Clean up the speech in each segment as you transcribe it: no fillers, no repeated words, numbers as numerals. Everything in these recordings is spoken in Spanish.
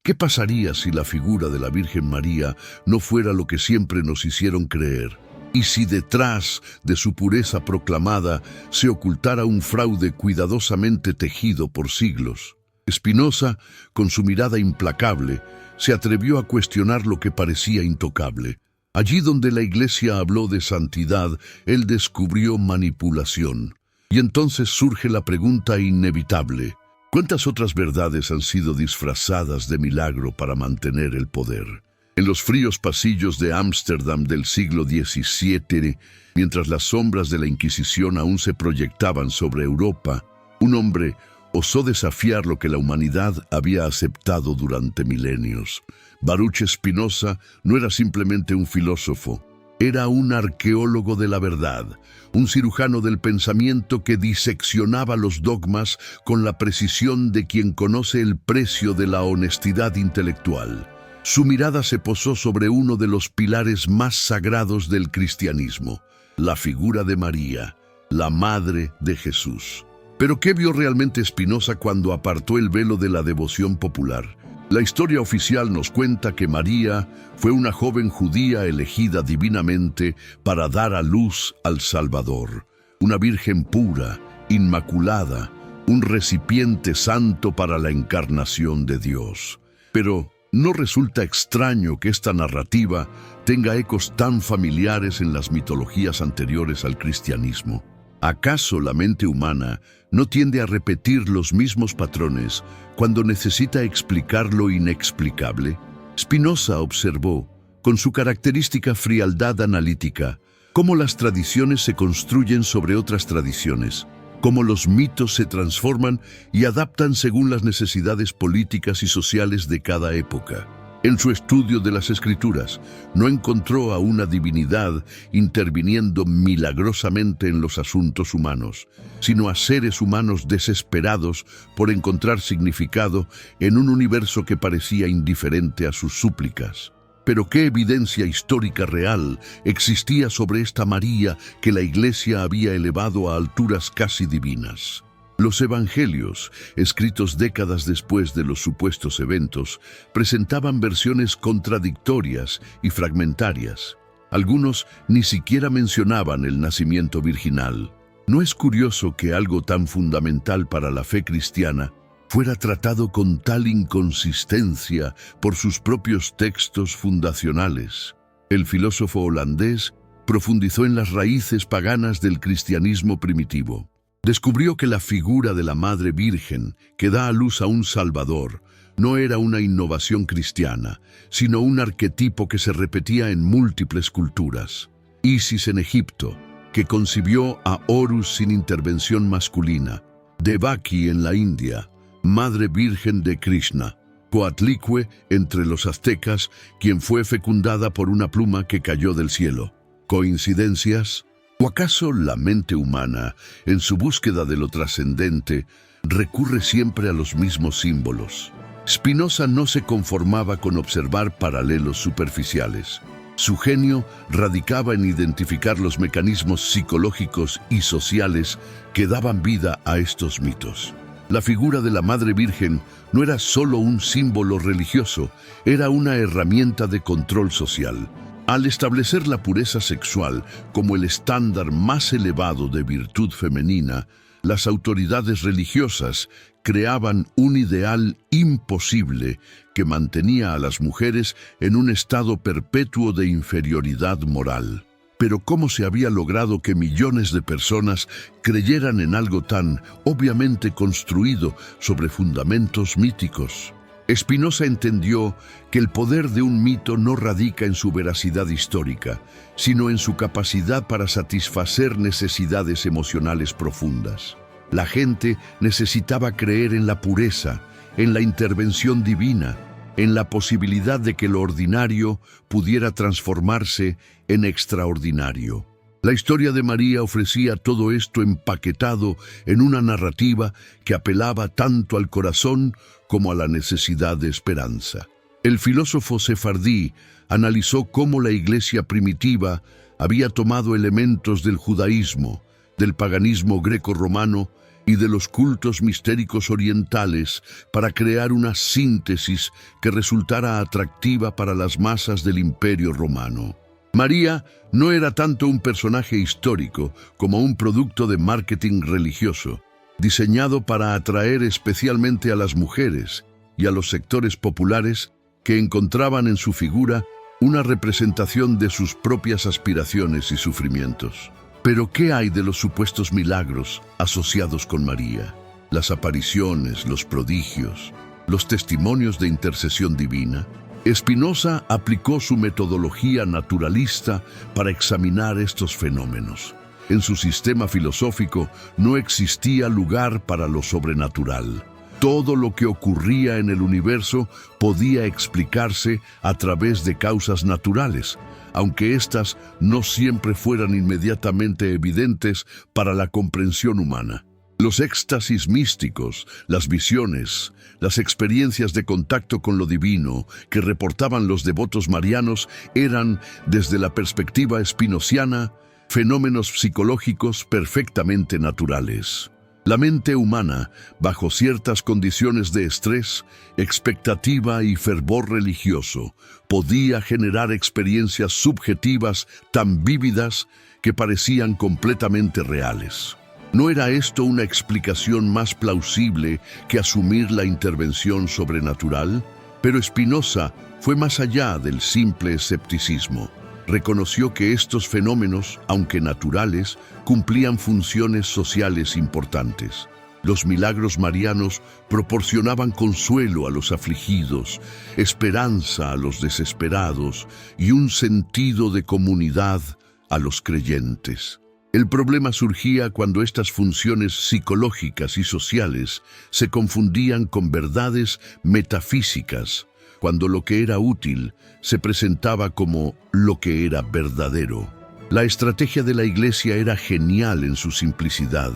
¿Qué pasaría si la figura de la Virgen María no fuera lo que siempre nos hicieron creer? ¿Y si detrás de su pureza proclamada se ocultara un fraude cuidadosamente tejido por siglos? Spinoza, con su mirada implacable, se atrevió a cuestionar lo que parecía intocable. Allí donde la Iglesia habló de santidad, él descubrió manipulación. Y entonces surge la pregunta inevitable: ¿cuántas otras verdades han sido disfrazadas de milagro para mantener el poder? En los fríos pasillos de Ámsterdam del siglo XVII, mientras las sombras de la Inquisición aún se proyectaban sobre Europa, un hombre osó desafiar lo que la humanidad había aceptado durante milenios. Baruch Spinoza no era simplemente un filósofo, era un arqueólogo de la verdad, un cirujano del pensamiento que diseccionaba los dogmas con la precisión de quien conoce el precio de la honestidad intelectual. Su mirada se posó sobre uno de los pilares más sagrados del cristianismo, la figura de María, la Madre de Jesús. ¿Pero qué vio realmente Spinoza cuando apartó el velo de la devoción popular? La historia oficial nos cuenta que María fue una joven judía elegida divinamente para dar a luz al Salvador, una virgen pura, inmaculada, un recipiente santo para la encarnación de Dios. Pero ¿no resulta extraño que esta narrativa tenga ecos tan familiares en las mitologías anteriores al cristianismo? ¿Acaso la mente humana no tiende a repetir los mismos patrones cuando necesita explicar lo inexplicable? Spinoza observó, con su característica frialdad analítica, cómo las tradiciones se construyen sobre otras tradiciones, cómo los mitos se transforman y adaptan según las necesidades políticas y sociales de cada época. En su estudio de las Escrituras, no encontró a una divinidad interviniendo milagrosamente en los asuntos humanos, sino a seres humanos desesperados por encontrar significado en un universo que parecía indiferente a sus súplicas. Pero ¿qué evidencia histórica real existía sobre esta María que la Iglesia había elevado a alturas casi divinas? Los evangelios, escritos décadas después de los supuestos eventos, presentaban versiones contradictorias y fragmentarias. Algunos ni siquiera mencionaban el nacimiento virginal. ¿No es curioso que algo tan fundamental para la fe cristiana fuera tratado con tal inconsistencia por sus propios textos fundacionales? El filósofo holandés profundizó en las raíces paganas del cristianismo primitivo. Descubrió que la figura de la Madre Virgen, que da a luz a un Salvador, no era una innovación cristiana, sino un arquetipo que se repetía en múltiples culturas. Isis en Egipto, que concibió a Horus sin intervención masculina; Devaki en la India, Madre Virgen de Krishna; Coatlicue entre los aztecas, quien fue fecundada por una pluma que cayó del cielo. ¿Coincidencias? ¿O acaso la mente humana, en su búsqueda de lo trascendente, recurre siempre a los mismos símbolos? Spinoza no se conformaba con observar paralelos superficiales. Su genio radicaba en identificar los mecanismos psicológicos y sociales que daban vida a estos mitos. La figura de la Madre Virgen no era solo un símbolo religioso, era una herramienta de control social. Al establecer la pureza sexual como el estándar más elevado de virtud femenina, las autoridades religiosas creaban un ideal imposible que mantenía a las mujeres en un estado perpetuo de inferioridad moral. Pero ¿cómo se había logrado que millones de personas creyeran en algo tan obviamente construido sobre fundamentos míticos? Spinoza entendió que el poder de un mito no radica en su veracidad histórica, sino en su capacidad para satisfacer necesidades emocionales profundas. La gente necesitaba creer en la pureza, en la intervención divina, en la posibilidad de que lo ordinario pudiera transformarse en extraordinario. La historia de María ofrecía todo esto empaquetado en una narrativa que apelaba tanto al corazón como a la necesidad de esperanza. El filósofo sefardí analizó cómo la Iglesia primitiva había tomado elementos del judaísmo, del paganismo greco-romano y de los cultos mistéricos orientales para crear una síntesis que resultara atractiva para las masas del Imperio Romano. María no era tanto un personaje histórico como un producto de marketing religioso, diseñado para atraer especialmente a las mujeres y a los sectores populares que encontraban en su figura una representación de sus propias aspiraciones y sufrimientos. Pero ¿qué hay de los supuestos milagros asociados con María? Las apariciones, los prodigios, los testimonios de intercesión divina. Spinoza aplicó su metodología naturalista para examinar estos fenómenos. En su sistema filosófico no existía lugar para lo sobrenatural. Todo lo que ocurría en el universo podía explicarse a través de causas naturales, aunque éstas no siempre fueran inmediatamente evidentes para la comprensión humana. Los éxtasis místicos, las visiones, las experiencias de contacto con lo divino que reportaban los devotos marianos eran, desde la perspectiva espinociana, fenómenos psicológicos perfectamente naturales. La mente humana, bajo ciertas condiciones de estrés, expectativa y fervor religioso, podía generar experiencias subjetivas tan vívidas que parecían completamente reales. ¿No era esto una explicación más plausible que asumir la intervención sobrenatural? Pero Spinoza fue más allá del simple escepticismo. Reconoció que estos fenómenos, aunque naturales, cumplían funciones sociales importantes. Los milagros marianos proporcionaban consuelo a los afligidos, esperanza a los desesperados y un sentido de comunidad a los creyentes. El problema surgía cuando estas funciones psicológicas y sociales se confundían con verdades metafísicas, cuando lo que era útil se presentaba como lo que era verdadero. La estrategia de la Iglesia era genial en su simplicidad: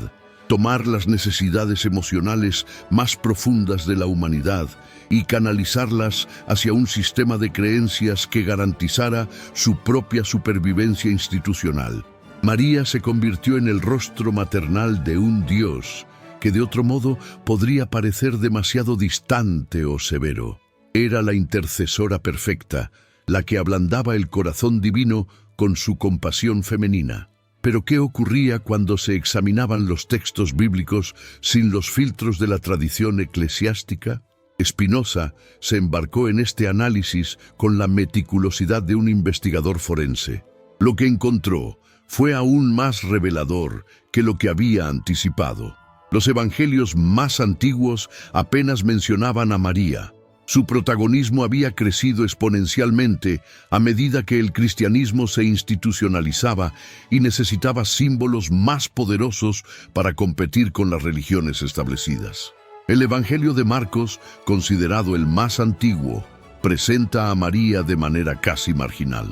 tomar las necesidades emocionales más profundas de la humanidad y canalizarlas hacia un sistema de creencias que garantizara su propia supervivencia institucional. María se convirtió en el rostro maternal de un Dios que de otro modo podría parecer demasiado distante o severo. Era la intercesora perfecta, la que ablandaba el corazón divino con su compasión femenina. Pero ¿qué ocurría cuando se examinaban los textos bíblicos sin los filtros de la tradición eclesiástica? Spinoza se embarcó en este análisis con la meticulosidad de un investigador forense. Lo que encontró fue aún más revelador que lo que había anticipado. Los evangelios más antiguos apenas mencionaban a María. Su protagonismo había crecido exponencialmente a medida que el cristianismo se institucionalizaba y necesitaba símbolos más poderosos para competir con las religiones establecidas. El Evangelio de Marcos, considerado el más antiguo, presenta a María de manera casi marginal.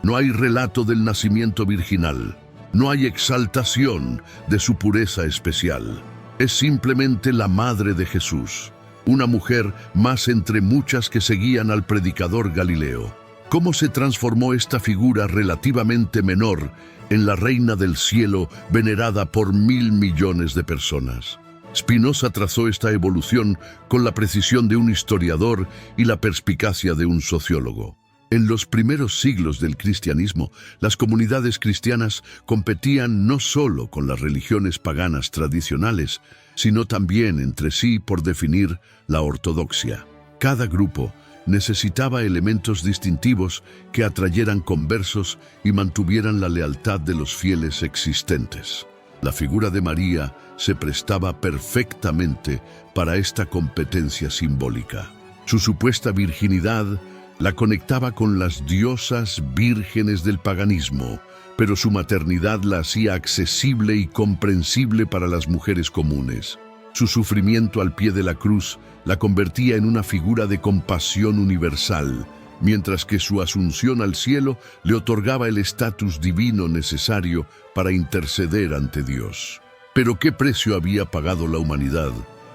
No hay relato del nacimiento virginal, no hay exaltación de su pureza especial. Es simplemente la madre de Jesús, una mujer más entre muchas que seguían al predicador Galileo. ¿Cómo se transformó esta figura relativamente menor en la reina del cielo venerada por 1.000 millones de personas? Spinoza trazó esta evolución con la precisión de un historiador y la perspicacia de un sociólogo. En los primeros siglos del cristianismo, las comunidades cristianas competían no solo con las religiones paganas tradicionales, sino también entre sí por definir la ortodoxia. Cada grupo necesitaba elementos distintivos que atrayeran conversos y mantuvieran la lealtad de los fieles existentes. La figura de María se prestaba perfectamente para esta competencia simbólica. Su supuesta virginidad la conectaba con las diosas vírgenes del paganismo, pero su maternidad la hacía accesible y comprensible para las mujeres comunes. Su sufrimiento al pie de la cruz la convertía en una figura de compasión universal, mientras que su asunción al cielo le otorgaba el estatus divino necesario para interceder ante Dios. Pero ¿qué precio había pagado la humanidad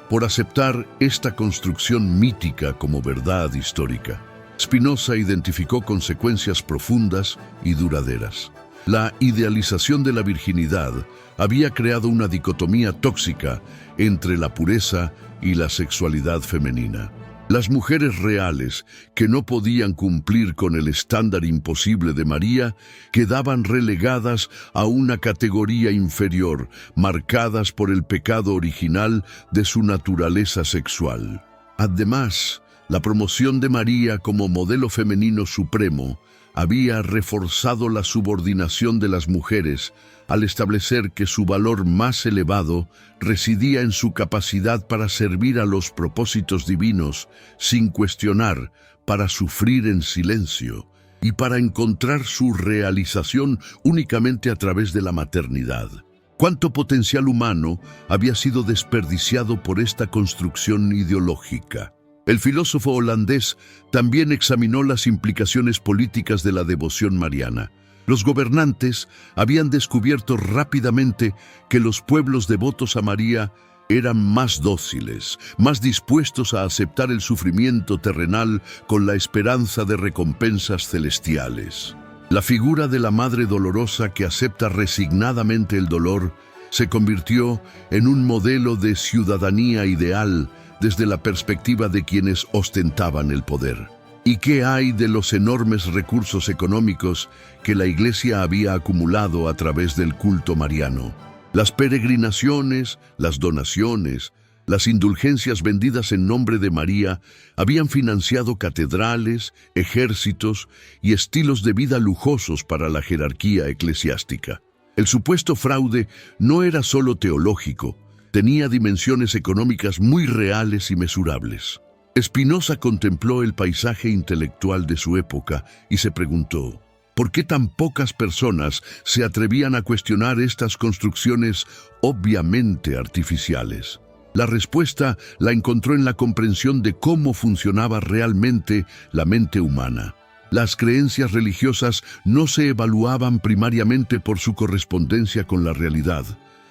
por aceptar esta construcción mítica como verdad histórica? Spinoza identificó consecuencias profundas y duraderas. La idealización de la virginidad había creado una dicotomía tóxica entre la pureza y la sexualidad femenina. Las mujeres reales, que no podían cumplir con el estándar imposible de María, quedaban relegadas a una categoría inferior, marcadas por el pecado original de su naturaleza sexual. Además, la promoción de María como modelo femenino supremo había reforzado la subordinación de las mujeres al establecer que su valor más elevado residía en su capacidad para servir a los propósitos divinos sin cuestionar, para sufrir en silencio y para encontrar su realización únicamente a través de la maternidad. ¿Cuánto potencial humano había sido desperdiciado por esta construcción ideológica? El filósofo holandés también examinó las implicaciones políticas de la devoción mariana. Los gobernantes habían descubierto rápidamente que los pueblos devotos a María eran más dóciles, más dispuestos a aceptar el sufrimiento terrenal con la esperanza de recompensas celestiales. La figura de la Madre Dolorosa que acepta resignadamente el dolor se convirtió en un modelo de ciudadanía ideal desde la perspectiva de quienes ostentaban el poder. ¿Y qué hay de los enormes recursos económicos que la Iglesia había acumulado a través del culto mariano? Las peregrinaciones, las donaciones, las indulgencias vendidas en nombre de María habían financiado catedrales, ejércitos y estilos de vida lujosos para la jerarquía eclesiástica. El supuesto fraude no era solo teológico, tenía dimensiones económicas muy reales y mesurables. Spinoza contempló el paisaje intelectual de su época y se preguntó, ¿por qué tan pocas personas se atrevían a cuestionar estas construcciones obviamente artificiales? La respuesta la encontró en la comprensión de cómo funcionaba realmente la mente humana. Las creencias religiosas no se evaluaban primariamente por su correspondencia con la realidad,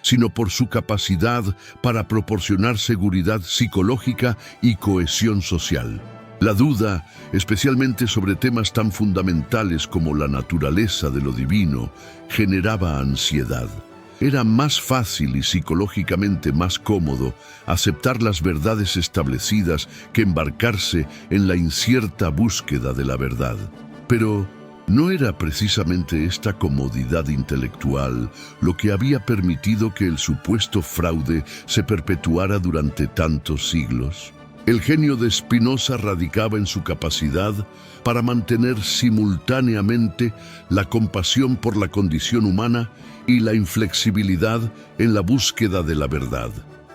sino por su capacidad para proporcionar seguridad psicológica y cohesión social. La duda, especialmente sobre temas tan fundamentales como la naturaleza de lo divino, generaba ansiedad. Era más fácil y psicológicamente más cómodo aceptar las verdades establecidas que embarcarse en la incierta búsqueda de la verdad. Pero ¿no era precisamente esta comodidad intelectual lo que había permitido que el supuesto fraude se perpetuara durante tantos siglos? El genio de Spinoza radicaba en su capacidad para mantener simultáneamente la compasión por la condición humana y la inflexibilidad en la búsqueda de la verdad.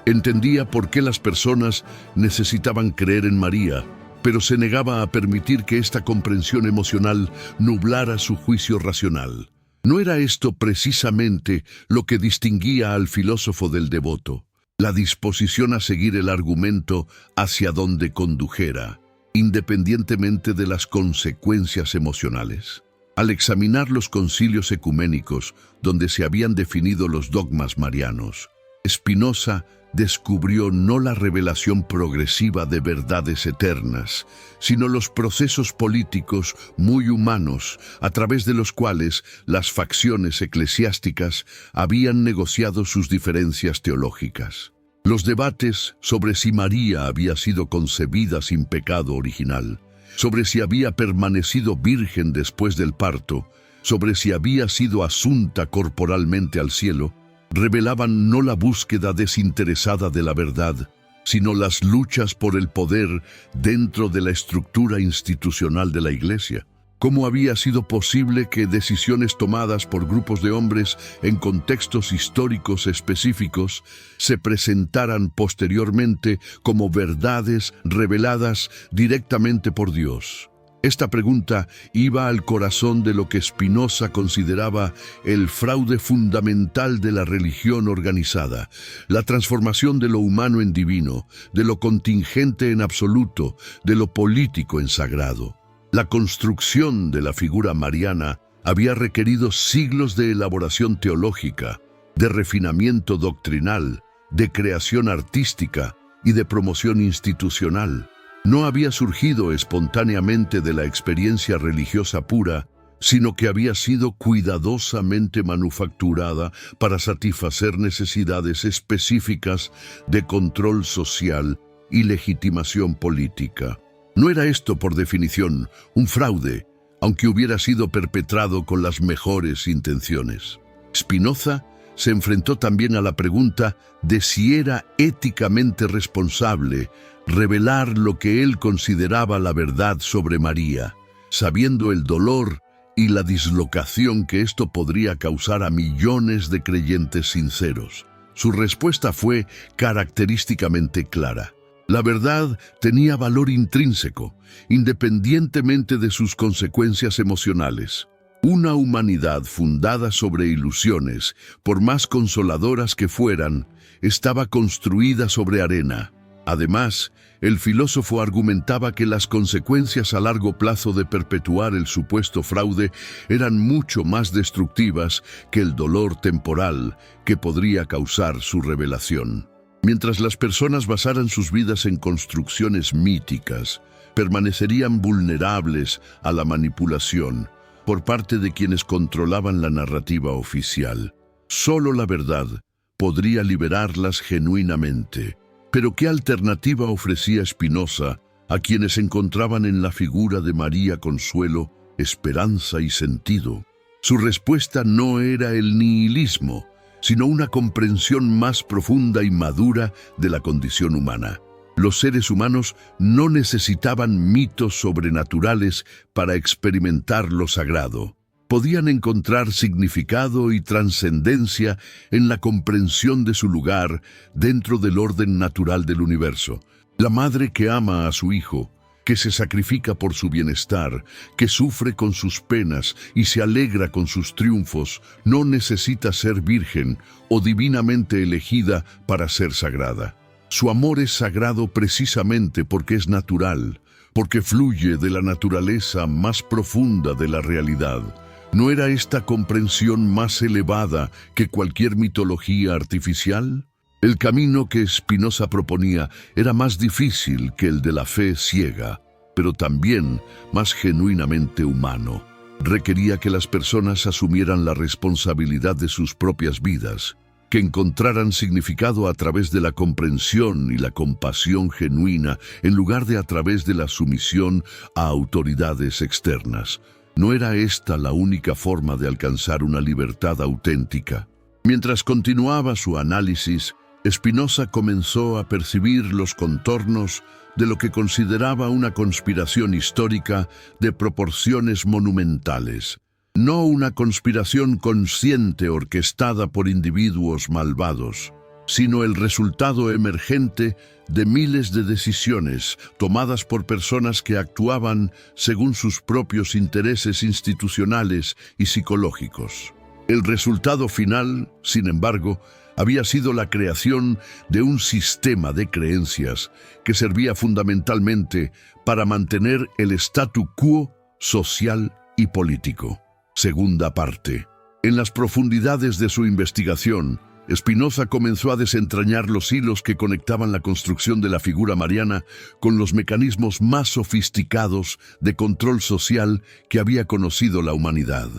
Entendía por qué las personas necesitaban creer en María, pero se negaba a permitir que esta comprensión emocional nublara su juicio racional. ¿No era esto precisamente lo que distinguía al filósofo del devoto? La disposición a seguir el argumento hacia donde condujera, independientemente de las consecuencias emocionales. Al examinar los concilios ecuménicos donde se habían definido los dogmas marianos, Spinoza descubrió no la revelación progresiva de verdades eternas, sino los procesos políticos muy humanos a través de los cuales las facciones eclesiásticas habían negociado sus diferencias teológicas. Los debates sobre si María había sido concebida sin pecado original, sobre si había permanecido virgen después del parto, sobre si había sido asunta corporalmente al cielo, revelaban no la búsqueda desinteresada de la verdad, sino las luchas por el poder dentro de la estructura institucional de la Iglesia. ¿Cómo había sido posible que decisiones tomadas por grupos de hombres en contextos históricos específicos se presentaran posteriormente como verdades reveladas directamente por Dios? Esta pregunta iba al corazón de lo que Spinoza consideraba el fraude fundamental de la religión organizada, la transformación de lo humano en divino, de lo contingente en absoluto, de lo político en sagrado. La construcción de la figura mariana había requerido siglos de elaboración teológica, de refinamiento doctrinal, de creación artística y de promoción institucional. No había surgido espontáneamente de la experiencia religiosa pura, sino que había sido cuidadosamente manufacturada para satisfacer necesidades específicas de control social y legitimación política. No era esto, por definición, un fraude, aunque hubiera sido perpetrado con las mejores intenciones. Spinoza se enfrentó también a la pregunta de si era éticamente responsable revelar lo que él consideraba la verdad sobre María, sabiendo el dolor y la dislocación que esto podría causar a millones de creyentes sinceros. Su respuesta fue característicamente clara. La verdad tenía valor intrínseco, independientemente de sus consecuencias emocionales. Una humanidad fundada sobre ilusiones, por más consoladoras que fueran, estaba construida sobre arena. Además, el filósofo argumentaba que las consecuencias a largo plazo de perpetuar el supuesto fraude eran mucho más destructivas que el dolor temporal que podría causar su revelación. Mientras las personas basaran sus vidas en construcciones míticas, permanecerían vulnerables a la manipulación por parte de quienes controlaban la narrativa oficial. Solo la verdad podría liberarlas genuinamente. Pero ¿qué alternativa ofrecía Spinoza a quienes encontraban en la figura de María consuelo, esperanza y sentido? Su respuesta no era el nihilismo, sino una comprensión más profunda y madura de la condición humana. Los seres humanos no necesitaban mitos sobrenaturales para experimentar lo sagrado. Podían encontrar significado y trascendencia en la comprensión de su lugar dentro del orden natural del universo. La madre que ama a su hijo, que se sacrifica por su bienestar, que sufre con sus penas y se alegra con sus triunfos, no necesita ser virgen o divinamente elegida para ser sagrada. Su amor es sagrado precisamente porque es natural, porque fluye de la naturaleza más profunda de la realidad. ¿No era esta comprensión más elevada que cualquier mitología artificial? El camino que Spinoza proponía era más difícil que el de la fe ciega, pero también más genuinamente humano. Requería que las personas asumieran la responsabilidad de sus propias vidas, que encontraran significado a través de la comprensión y la compasión genuina, en lugar de a través de la sumisión a autoridades externas. ¿No era esta la única forma de alcanzar una libertad auténtica? Mientras continuaba su análisis, Spinoza comenzó a percibir los contornos de lo que consideraba una conspiración histórica de proporciones monumentales. No una conspiración consciente orquestada por individuos malvados, sino el resultado emergente de miles de decisiones tomadas por personas que actuaban según sus propios intereses institucionales y psicológicos. El resultado final, sin embargo, había sido la creación de un sistema de creencias que servía fundamentalmente para mantener el statu quo social y político. Segunda parte. En las profundidades de su investigación, Spinoza comenzó a desentrañar los hilos que conectaban la construcción de la figura mariana con los mecanismos más sofisticados de control social que había conocido la humanidad.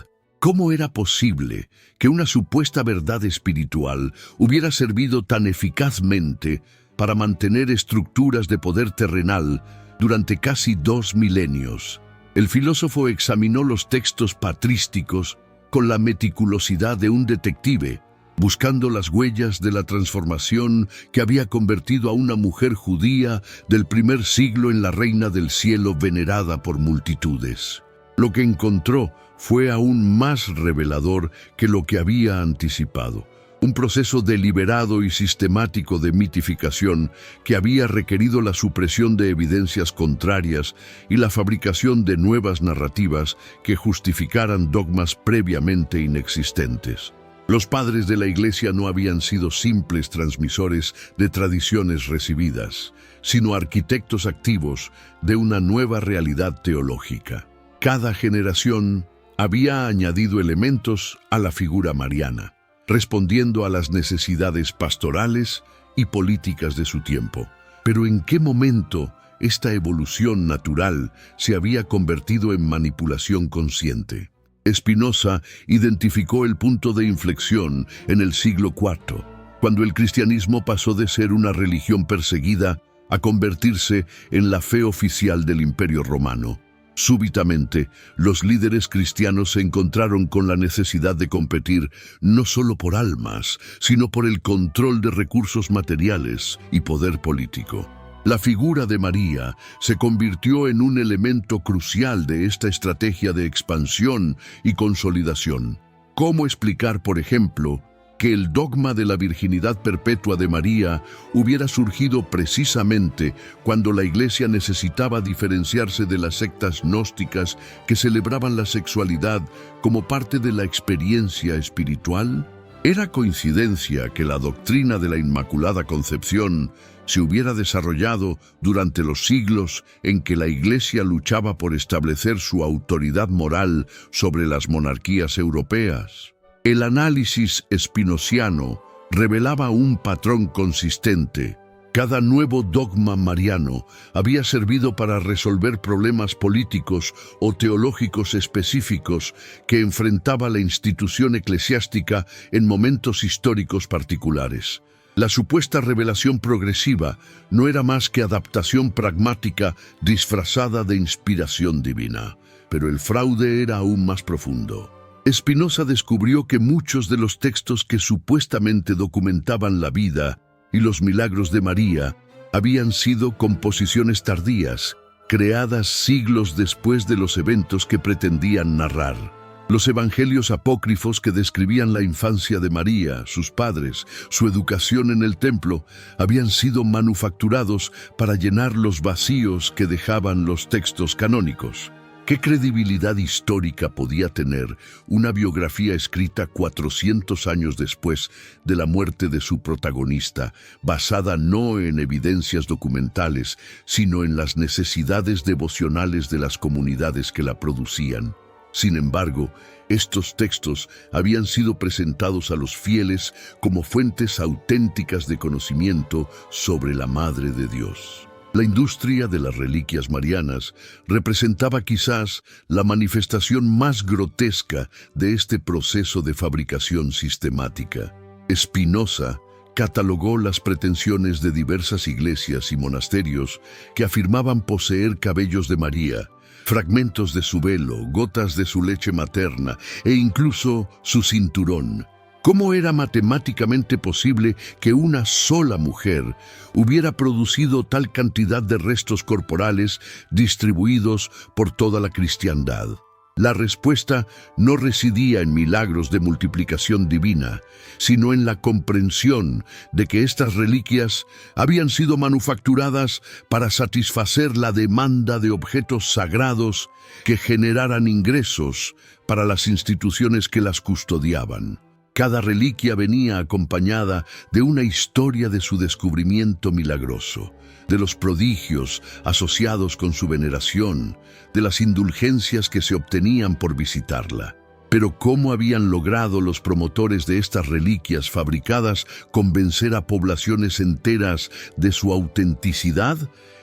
¿Cómo era posible que una supuesta verdad espiritual hubiera servido tan eficazmente para mantener estructuras de poder terrenal durante casi 2 milenios? El filósofo examinó los textos patrísticos con la meticulosidad de un detective, buscando las huellas de la transformación que había convertido a una mujer judía del primer siglo en la reina del cielo venerada por multitudes. Lo que encontró fue aún más revelador que lo que había anticipado. Un proceso deliberado y sistemático de mitificación que había requerido la supresión de evidencias contrarias y la fabricación de nuevas narrativas que justificaran dogmas previamente inexistentes. Los padres de la Iglesia no habían sido simples transmisores de tradiciones recibidas, sino arquitectos activos de una nueva realidad teológica. Cada generación había añadido elementos a la figura mariana, respondiendo a las necesidades pastorales y políticas de su tiempo. Pero ¿en qué momento esta evolución natural se había convertido en manipulación consciente? Spinoza identificó el punto de inflexión en el siglo IV, cuando el cristianismo pasó de ser una religión perseguida a convertirse en la fe oficial del Imperio Romano. Súbitamente, los líderes cristianos se encontraron con la necesidad de competir no solo por almas, sino por el control de recursos materiales y poder político. La figura de María se convirtió en un elemento crucial de esta estrategia de expansión y consolidación. ¿Cómo explicar, por ejemplo, que el dogma de la virginidad perpetua de María hubiera surgido precisamente cuando la Iglesia necesitaba diferenciarse de las sectas gnósticas que celebraban la sexualidad como parte de la experiencia espiritual? ¿Era coincidencia que la doctrina de la Inmaculada Concepción se hubiera desarrollado durante los siglos en que la Iglesia luchaba por establecer su autoridad moral sobre las monarquías europeas? El análisis spinoziano revelaba un patrón consistente. Cada nuevo dogma mariano había servido para resolver problemas políticos o teológicos específicos que enfrentaba la institución eclesiástica en momentos históricos particulares. La supuesta revelación progresiva no era más que adaptación pragmática disfrazada de inspiración divina, pero el fraude era aún más profundo. Spinoza descubrió que muchos de los textos que supuestamente documentaban la vida y los milagros de María habían sido composiciones tardías, creadas siglos después de los eventos que pretendían narrar. Los evangelios apócrifos que describían la infancia de María, sus padres, su educación en el templo, habían sido manufacturados para llenar los vacíos que dejaban los textos canónicos. ¿Qué credibilidad histórica podía tener una biografía escrita 400 años después de la muerte de su protagonista, basada no en evidencias documentales, sino en las necesidades devocionales de las comunidades que la producían? Sin embargo, estos textos habían sido presentados a los fieles como fuentes auténticas de conocimiento sobre la Madre de Dios. La industria de las reliquias marianas representaba quizás la manifestación más grotesca de este proceso de fabricación sistemática. Spinoza catalogó las pretensiones de diversas iglesias y monasterios que afirmaban poseer cabellos de María, fragmentos de su velo, gotas de su leche materna e incluso su cinturón. ¿Cómo era matemáticamente posible que una sola mujer hubiera producido tal cantidad de restos corporales distribuidos por toda la cristiandad? La respuesta no residía en milagros de multiplicación divina, sino en la comprensión de que estas reliquias habían sido manufacturadas para satisfacer la demanda de objetos sagrados que generaran ingresos para las instituciones que las custodiaban. Cada reliquia venía acompañada de una historia de su descubrimiento milagroso, de los prodigios asociados con su veneración, de las indulgencias que se obtenían por visitarla. Pero ¿cómo habían logrado los promotores de estas reliquias fabricadas convencer a poblaciones enteras de su autenticidad?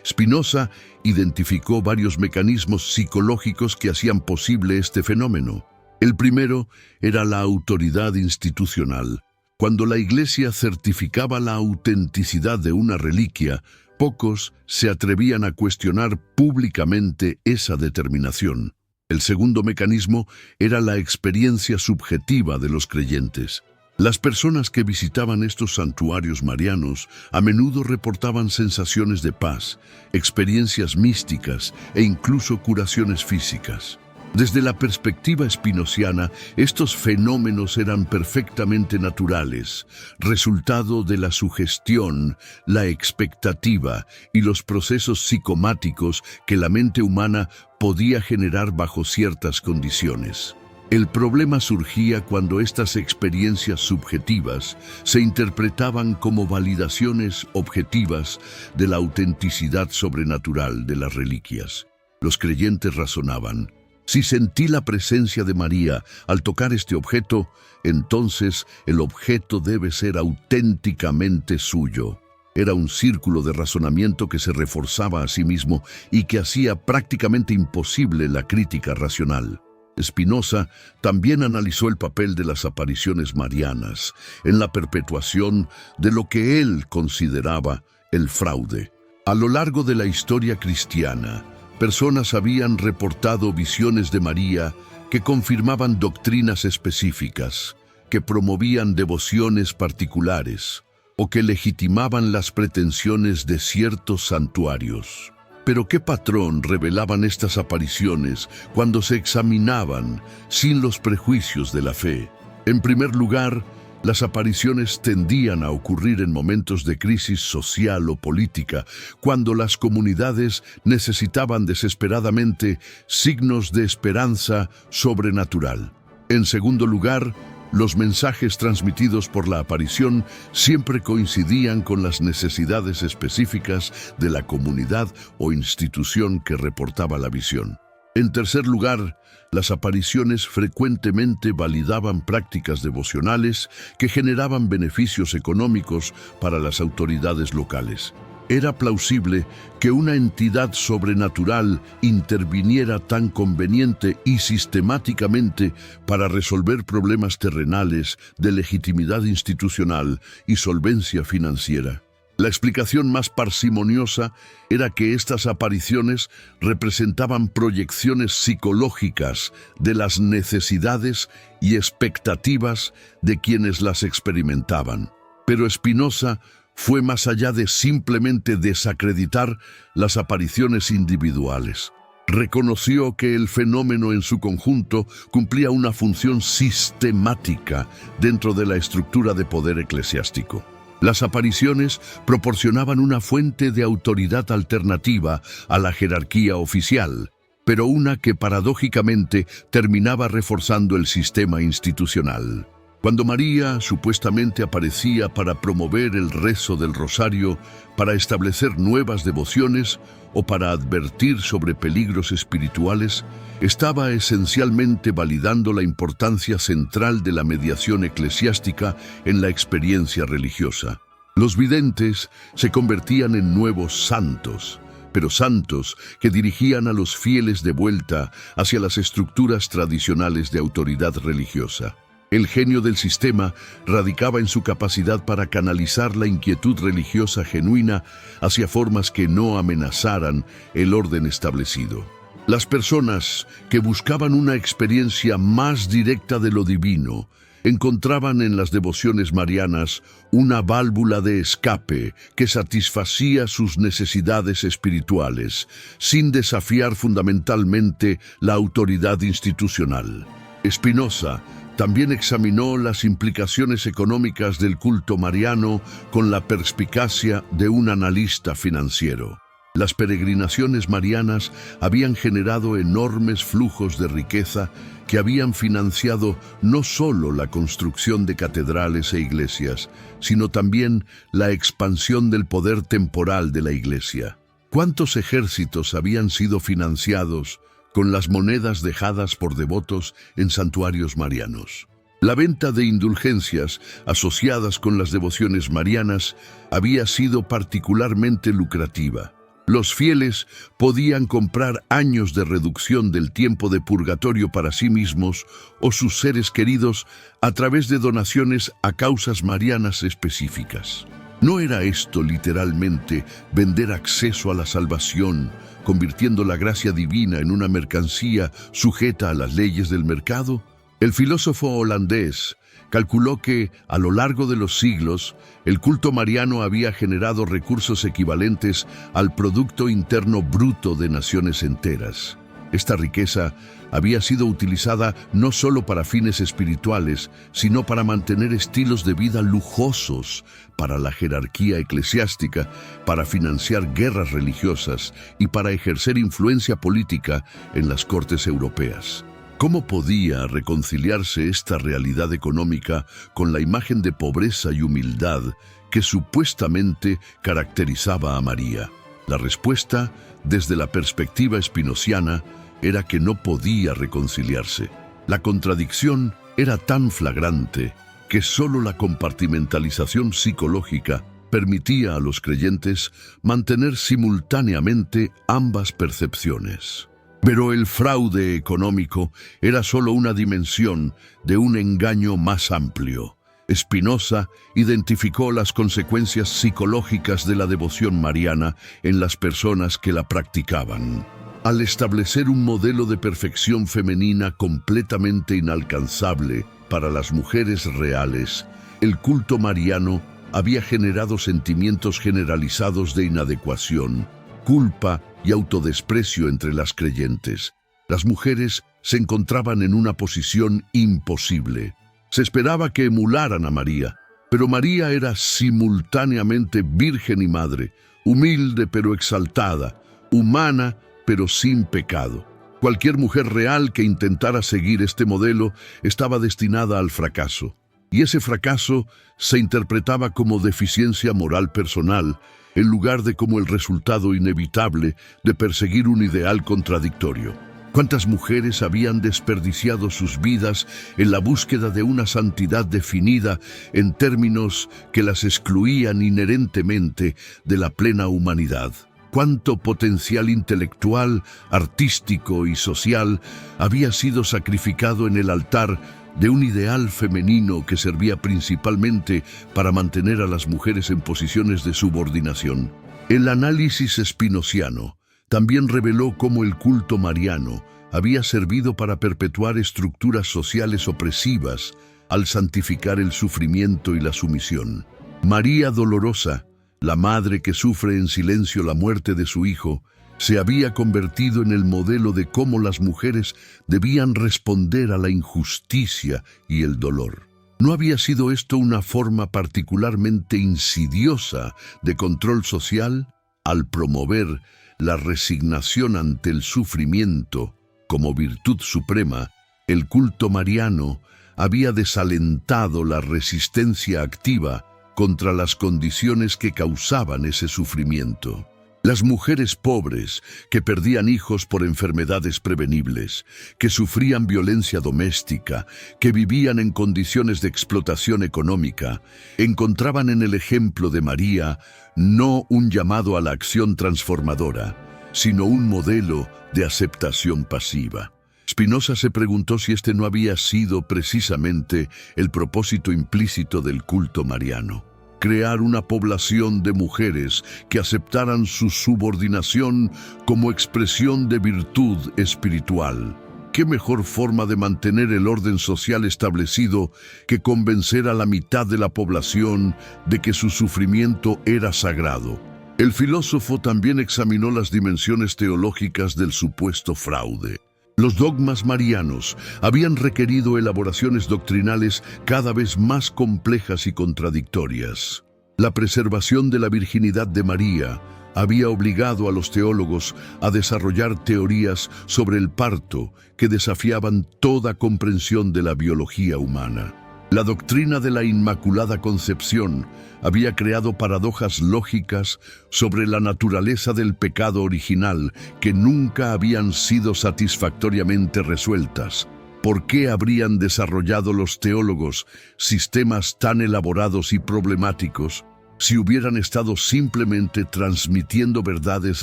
Spinoza identificó varios mecanismos psicológicos que hacían posible este fenómeno. El primero era la autoridad institucional. Cuando la Iglesia certificaba la autenticidad de una reliquia, pocos se atrevían a cuestionar públicamente esa determinación. El segundo mecanismo era la experiencia subjetiva de los creyentes. Las personas que visitaban estos santuarios marianos a menudo reportaban sensaciones de paz, experiencias místicas e incluso curaciones físicas. Desde la perspectiva spinoziana, estos fenómenos eran perfectamente naturales, resultado de la sugestión, la expectativa y los procesos psicomáticos que la mente humana podía generar bajo ciertas condiciones. El problema surgía cuando estas experiencias subjetivas se interpretaban como validaciones objetivas de la autenticidad sobrenatural de las reliquias. Los creyentes razonaban: si sentí la presencia de María al tocar este objeto, entonces el objeto debe ser auténticamente suyo. Era un círculo de razonamiento que se reforzaba a sí mismo y que hacía prácticamente imposible la crítica racional. Spinoza también analizó el papel de las apariciones marianas en la perpetuación de lo que él consideraba el fraude. A lo largo de la historia cristiana, personas habían reportado visiones de María que confirmaban doctrinas específicas, que promovían devociones particulares o que legitimaban las pretensiones de ciertos santuarios. Pero ¿qué patrón revelaban estas apariciones cuando se examinaban sin los prejuicios de la fe? En primer lugar, las apariciones tendían a ocurrir en momentos de crisis social o política, cuando las comunidades necesitaban desesperadamente signos de esperanza sobrenatural. En segundo lugar, los mensajes transmitidos por la aparición siempre coincidían con las necesidades específicas de la comunidad o institución que reportaba la visión. En tercer lugar, las apariciones frecuentemente validaban prácticas devocionales que generaban beneficios económicos para las autoridades locales. Era plausible que una entidad sobrenatural interviniera tan conveniente y sistemáticamente para resolver problemas terrenales de legitimidad institucional y solvencia financiera. La explicación más parsimoniosa era que estas apariciones representaban proyecciones psicológicas de las necesidades y expectativas de quienes las experimentaban. Pero Spinoza fue más allá de simplemente desacreditar las apariciones individuales. Reconoció que el fenómeno en su conjunto cumplía una función sistemática dentro de la estructura de poder eclesiástico. Las apariciones proporcionaban una fuente de autoridad alternativa a la jerarquía oficial, pero una que paradójicamente terminaba reforzando el sistema institucional. Cuando María supuestamente aparecía para promover el rezo del rosario, para establecer nuevas devociones o para advertir sobre peligros espirituales, estaba esencialmente validando la importancia central de la mediación eclesiástica en la experiencia religiosa. Los videntes se convertían en nuevos santos, pero santos que dirigían a los fieles de vuelta hacia las estructuras tradicionales de autoridad religiosa. El genio del sistema radicaba en su capacidad para canalizar la inquietud religiosa genuina hacia formas que no amenazaran el orden establecido. Las personas que buscaban una experiencia más directa de lo divino encontraban en las devociones marianas una válvula de escape que satisfacía sus necesidades espirituales, sin desafiar fundamentalmente la autoridad institucional. Spinoza también examinó las implicaciones económicas del culto mariano con la perspicacia de un analista financiero. Las peregrinaciones marianas habían generado enormes flujos de riqueza que habían financiado no solo la construcción de catedrales e iglesias, sino también la expansión del poder temporal de la Iglesia. ¿Cuántos ejércitos habían sido financiados con las monedas dejadas por devotos en santuarios marianos? La venta de indulgencias asociadas con las devociones marianas había sido particularmente lucrativa. Los fieles podían comprar años de reducción del tiempo de purgatorio para sí mismos o sus seres queridos a través de donaciones a causas marianas específicas. ¿No era esto literalmente vender acceso a la salvación, convirtiendo la gracia divina en una mercancía sujeta a las leyes del mercado? El filósofo holandés calculó que, a lo largo de los siglos, el culto mariano había generado recursos equivalentes al Producto Interno Bruto de naciones enteras. Esta riqueza había sido utilizada no solo para fines espirituales, sino para mantener estilos de vida lujosos, para la jerarquía eclesiástica, para financiar guerras religiosas y para ejercer influencia política en las cortes europeas. ¿Cómo podía reconciliarse esta realidad económica con la imagen de pobreza y humildad que supuestamente caracterizaba a María? La respuesta, desde la perspectiva espinociana, era que no podía reconciliarse. La contradicción era tan flagrante que solo la compartimentalización psicológica permitía a los creyentes mantener simultáneamente ambas percepciones. Pero el fraude económico era solo una dimensión de un engaño más amplio. Spinoza identificó las consecuencias psicológicas de la devoción mariana en las personas que la practicaban. Al establecer un modelo de perfección femenina completamente inalcanzable para las mujeres reales, el culto mariano había generado sentimientos generalizados de inadecuación, culpa y autodesprecio entre las creyentes. Las mujeres se encontraban en una posición imposible. Se esperaba que emularan a María, pero María era simultáneamente virgen y madre, humilde pero exaltada, humana pero sin pecado. Cualquier mujer real que intentara seguir este modelo estaba destinada al fracaso. Y ese fracaso se interpretaba como deficiencia moral personal, en lugar de como el resultado inevitable de perseguir un ideal contradictorio. ¿Cuántas mujeres habían desperdiciado sus vidas en la búsqueda de una santidad definida en términos que las excluían inherentemente de la plena humanidad? ¿Cuánto potencial intelectual, artístico y social había sido sacrificado en el altar de un ideal femenino que servía principalmente para mantener a las mujeres en posiciones de subordinación? El análisis spinoziano también reveló cómo el culto mariano había servido para perpetuar estructuras sociales opresivas al santificar el sufrimiento y la sumisión. María Dolorosa, la madre que sufre en silencio la muerte de su hijo, se había convertido en el modelo de cómo las mujeres debían responder a la injusticia y el dolor. ¿No había sido esto una forma particularmente insidiosa de control social? Al promover la resignación ante el sufrimiento como virtud suprema, el culto mariano había desalentado la resistencia activa contra las condiciones que causaban ese sufrimiento. Las mujeres pobres que perdían hijos por enfermedades prevenibles, que sufrían violencia doméstica, que vivían en condiciones de explotación económica, encontraban en el ejemplo de María no un llamado a la acción transformadora, sino un modelo de aceptación pasiva. Spinoza se preguntó si este no había sido precisamente el propósito implícito del culto mariano: crear una población de mujeres que aceptaran su subordinación como expresión de virtud espiritual. ¿Qué mejor forma de mantener el orden social establecido que convencer a la mitad de la población de que su sufrimiento era sagrado? El filósofo también examinó las dimensiones teológicas del supuesto fraude. Los dogmas marianos habían requerido elaboraciones doctrinales cada vez más complejas y contradictorias. La preservación de la virginidad de María había obligado a los teólogos a desarrollar teorías sobre el parto que desafiaban toda comprensión de la biología humana. La doctrina de la Inmaculada Concepción había creado paradojas lógicas sobre la naturaleza del pecado original que nunca habían sido satisfactoriamente resueltas. ¿Por qué habrían desarrollado los teólogos sistemas tan elaborados y problemáticos si hubieran estado simplemente transmitiendo verdades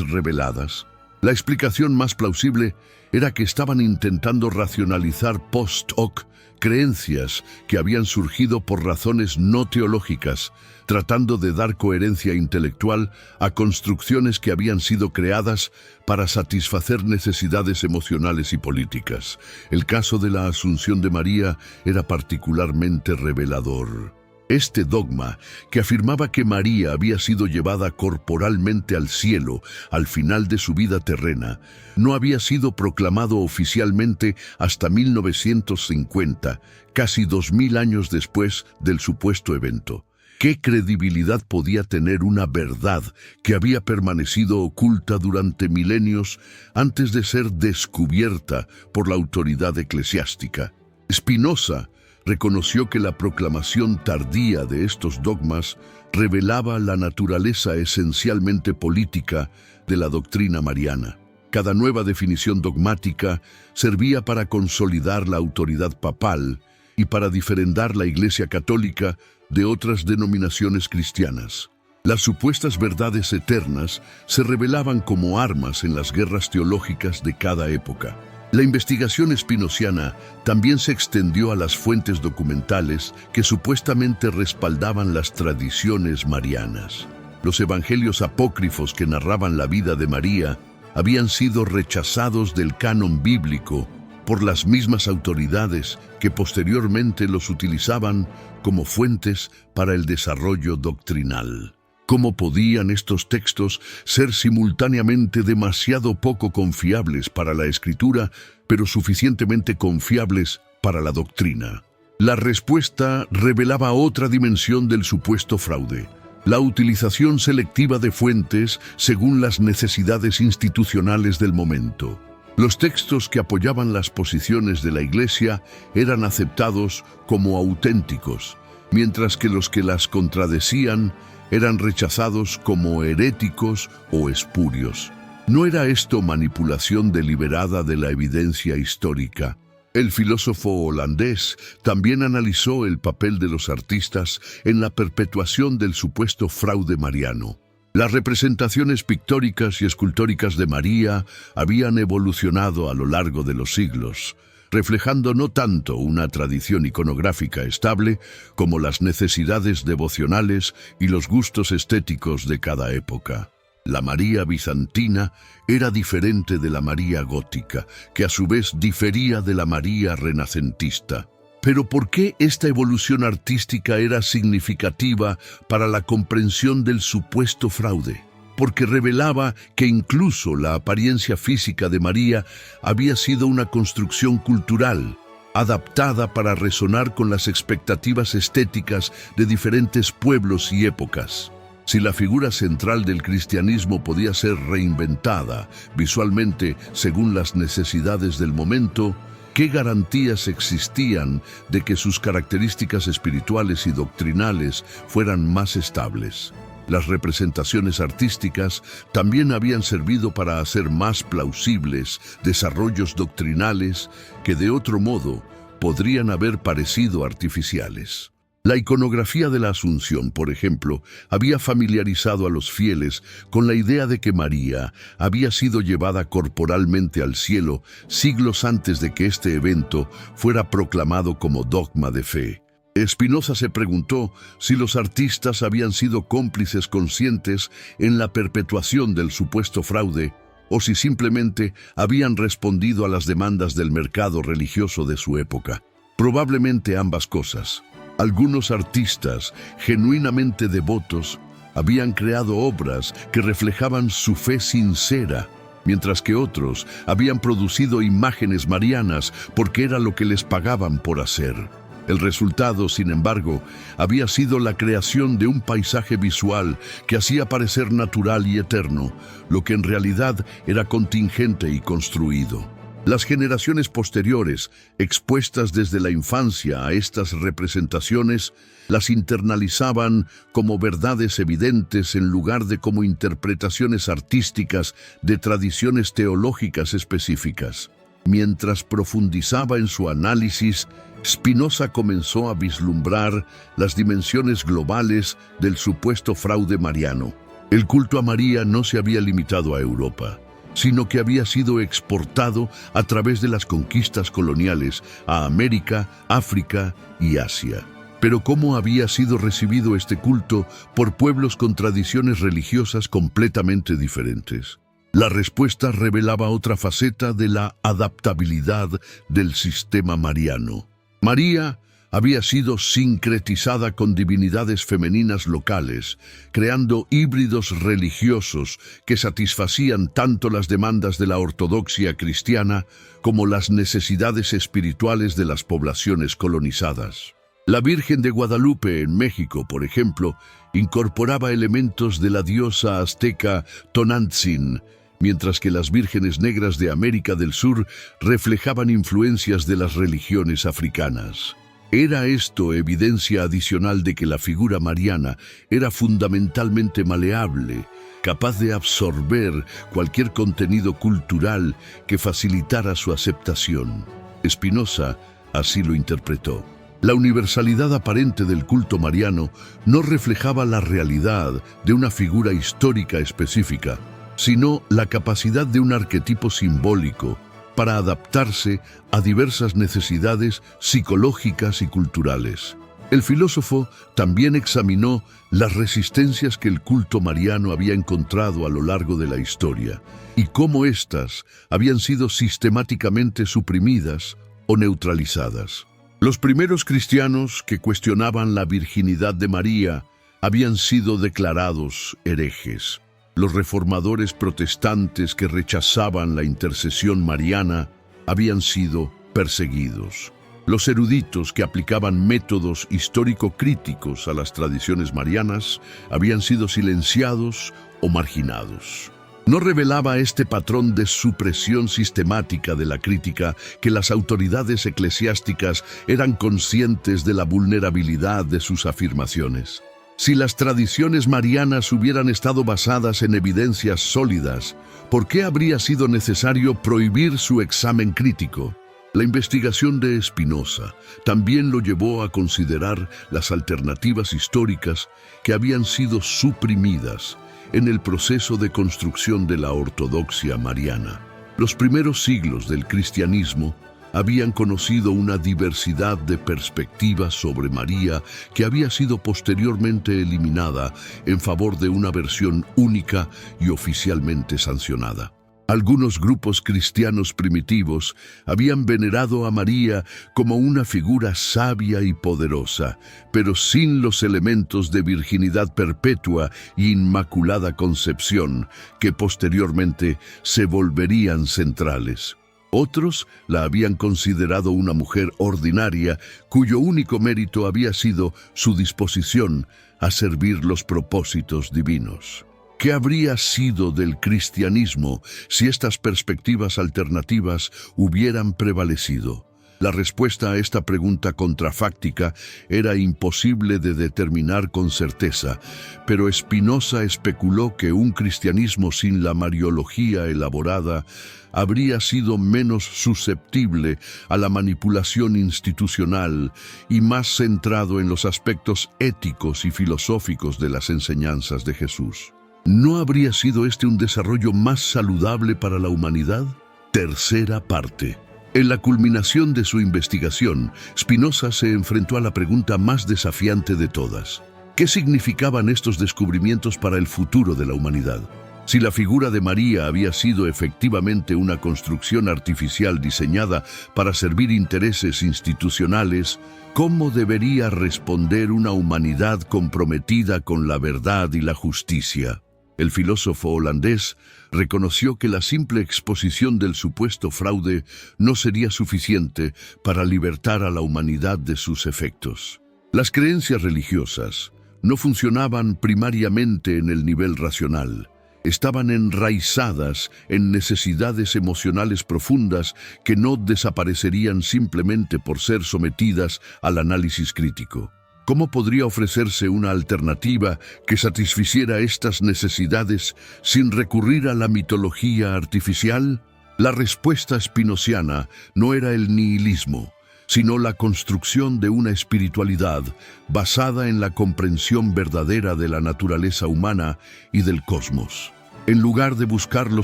reveladas? La explicación más plausible era que estaban intentando racionalizar post hoc creencias que habían surgido por razones no teológicas, tratando de dar coherencia intelectual a construcciones que habían sido creadas para satisfacer necesidades emocionales y políticas. El caso de la Asunción de María era particularmente revelador. Este dogma, que afirmaba que María había sido llevada corporalmente al cielo al final de su vida terrena, no había sido proclamado oficialmente hasta 1950, casi 2000 años después del supuesto evento. ¿Qué credibilidad podía tener una verdad que había permanecido oculta durante milenios antes de ser descubierta por la autoridad eclesiástica? Spinoza reconoció que la proclamación tardía de estos dogmas revelaba la naturaleza esencialmente política de la doctrina mariana. Cada nueva definición dogmática servía para consolidar la autoridad papal y para diferenciar la Iglesia Católica de otras denominaciones cristianas. Las supuestas verdades eternas se revelaban como armas en las guerras teológicas de cada época. La investigación espinociana también se extendió a las fuentes documentales que supuestamente respaldaban las tradiciones marianas. Los evangelios apócrifos que narraban la vida de María habían sido rechazados del canon bíblico por las mismas autoridades que posteriormente los utilizaban como fuentes para el desarrollo doctrinal. ¿Cómo podían estos textos ser simultáneamente demasiado poco confiables para la escritura, pero suficientemente confiables para la doctrina? La respuesta revelaba otra dimensión del supuesto fraude: la utilización selectiva de fuentes según las necesidades institucionales del momento. Los textos que apoyaban las posiciones de la Iglesia eran aceptados como auténticos, mientras que los que las contradecían eran rechazados como heréticos o espurios. ¿No era esto manipulación deliberada de la evidencia histórica? El filósofo holandés también analizó el papel de los artistas en la perpetuación del supuesto fraude mariano. Las representaciones pictóricas y escultóricas de María habían evolucionado a lo largo de los siglos, reflejando no tanto una tradición iconográfica estable como las necesidades devocionales y los gustos estéticos de cada época. La María bizantina era diferente de la María gótica, que a su vez difería de la María renacentista. Pero ¿por qué esta evolución artística era significativa para la comprensión del supuesto fraude? Porque revelaba que incluso la apariencia física de María había sido una construcción cultural, adaptada para resonar con las expectativas estéticas de diferentes pueblos y épocas. Si la figura central del cristianismo podía ser reinventada visualmente según las necesidades del momento, ¿qué garantías existían de que sus características espirituales y doctrinales fueran más estables? Las representaciones artísticas también habían servido para hacer más plausibles desarrollos doctrinales que de otro modo podrían haber parecido artificiales. La iconografía de la Asunción, por ejemplo, había familiarizado a los fieles con la idea de que María había sido llevada corporalmente al cielo siglos antes de que este evento fuera proclamado como dogma de fe. Spinoza se preguntó si los artistas habían sido cómplices conscientes en la perpetuación del supuesto fraude o si simplemente habían respondido a las demandas del mercado religioso de su época. Probablemente ambas cosas. Algunos artistas, genuinamente devotos, habían creado obras que reflejaban su fe sincera, mientras que otros habían producido imágenes marianas porque era lo que les pagaban por hacer. El resultado, sin embargo, había sido la creación de un paisaje visual que hacía parecer natural y eterno, lo que en realidad era contingente y construido. Las generaciones posteriores, expuestas desde la infancia a estas representaciones, las internalizaban como verdades evidentes en lugar de como interpretaciones artísticas de tradiciones teológicas específicas. Mientras profundizaba en su análisis, Spinoza comenzó a vislumbrar las dimensiones globales del supuesto fraude mariano. El culto a María no se había limitado a Europa, sino que había sido exportado a través de las conquistas coloniales a América, África y Asia. Pero ¿cómo había sido recibido este culto por pueblos con tradiciones religiosas completamente diferentes? La respuesta revelaba otra faceta de la adaptabilidad del sistema mariano. María había sido sincretizada con divinidades femeninas locales, creando híbridos religiosos que satisfacían tanto las demandas de la ortodoxia cristiana como las necesidades espirituales de las poblaciones colonizadas. La Virgen de Guadalupe en México, por ejemplo, incorporaba elementos de la diosa azteca Tonantzin, mientras que las vírgenes negras de América del Sur reflejaban influencias de las religiones africanas. ¿Era esto evidencia adicional de que la figura mariana era fundamentalmente maleable, capaz de absorber cualquier contenido cultural que facilitara su aceptación? Spinoza así lo interpretó. La universalidad aparente del culto mariano no reflejaba la realidad de una figura histórica específica, sino la capacidad de un arquetipo simbólico para adaptarse a diversas necesidades psicológicas y culturales. El filósofo también examinó las resistencias que el culto mariano había encontrado a lo largo de la historia y cómo éstas habían sido sistemáticamente suprimidas o neutralizadas. Los primeros cristianos que cuestionaban la virginidad de María habían sido declarados herejes. Los reformadores protestantes que rechazaban la intercesión mariana habían sido perseguidos. Los eruditos que aplicaban métodos histórico-críticos a las tradiciones marianas habían sido silenciados o marginados. ¿No revelaba este patrón de supresión sistemática de la crítica que las autoridades eclesiásticas eran conscientes de la vulnerabilidad de sus afirmaciones? Si las tradiciones marianas hubieran estado basadas en evidencias sólidas, ¿por qué habría sido necesario prohibir su examen crítico? La investigación de Spinoza también lo llevó a considerar las alternativas históricas que habían sido suprimidas en el proceso de construcción de la ortodoxia mariana. Los primeros siglos del cristianismo habían conocido una diversidad de perspectivas sobre María que había sido posteriormente eliminada en favor de una versión única y oficialmente sancionada. Algunos grupos cristianos primitivos habían venerado a María como una figura sabia y poderosa, pero sin los elementos de virginidad perpetua e inmaculada concepción que posteriormente se volverían centrales. Otros la habían considerado una mujer ordinaria cuyo único mérito había sido su disposición a servir los propósitos divinos. ¿Qué habría sido del cristianismo si estas perspectivas alternativas hubieran prevalecido? La respuesta a esta pregunta contrafáctica era imposible de determinar con certeza, pero Spinoza especuló que un cristianismo sin la mariología elaborada habría sido menos susceptible a la manipulación institucional y más centrado en los aspectos éticos y filosóficos de las enseñanzas de Jesús. ¿No habría sido este un desarrollo más saludable para la humanidad? Tercera parte. En la culminación de su investigación, Spinoza se enfrentó a la pregunta más desafiante de todas. ¿Qué significaban estos descubrimientos para el futuro de la humanidad? Si la figura de María había sido efectivamente una construcción artificial diseñada para servir intereses institucionales, ¿cómo debería responder una humanidad comprometida con la verdad y la justicia? El filósofo holandés reconoció que la simple exposición del supuesto fraude no sería suficiente para libertar a la humanidad de sus efectos. Las creencias religiosas no funcionaban primariamente en el nivel racional. Estaban enraizadas en necesidades emocionales profundas que no desaparecerían simplemente por ser sometidas al análisis crítico. ¿Cómo podría ofrecerse una alternativa que satisficiera estas necesidades sin recurrir a la mitología artificial? La respuesta spinoziana no era el nihilismo, sino la construcción de una espiritualidad basada en la comprensión verdadera de la naturaleza humana y del cosmos. En lugar de buscar lo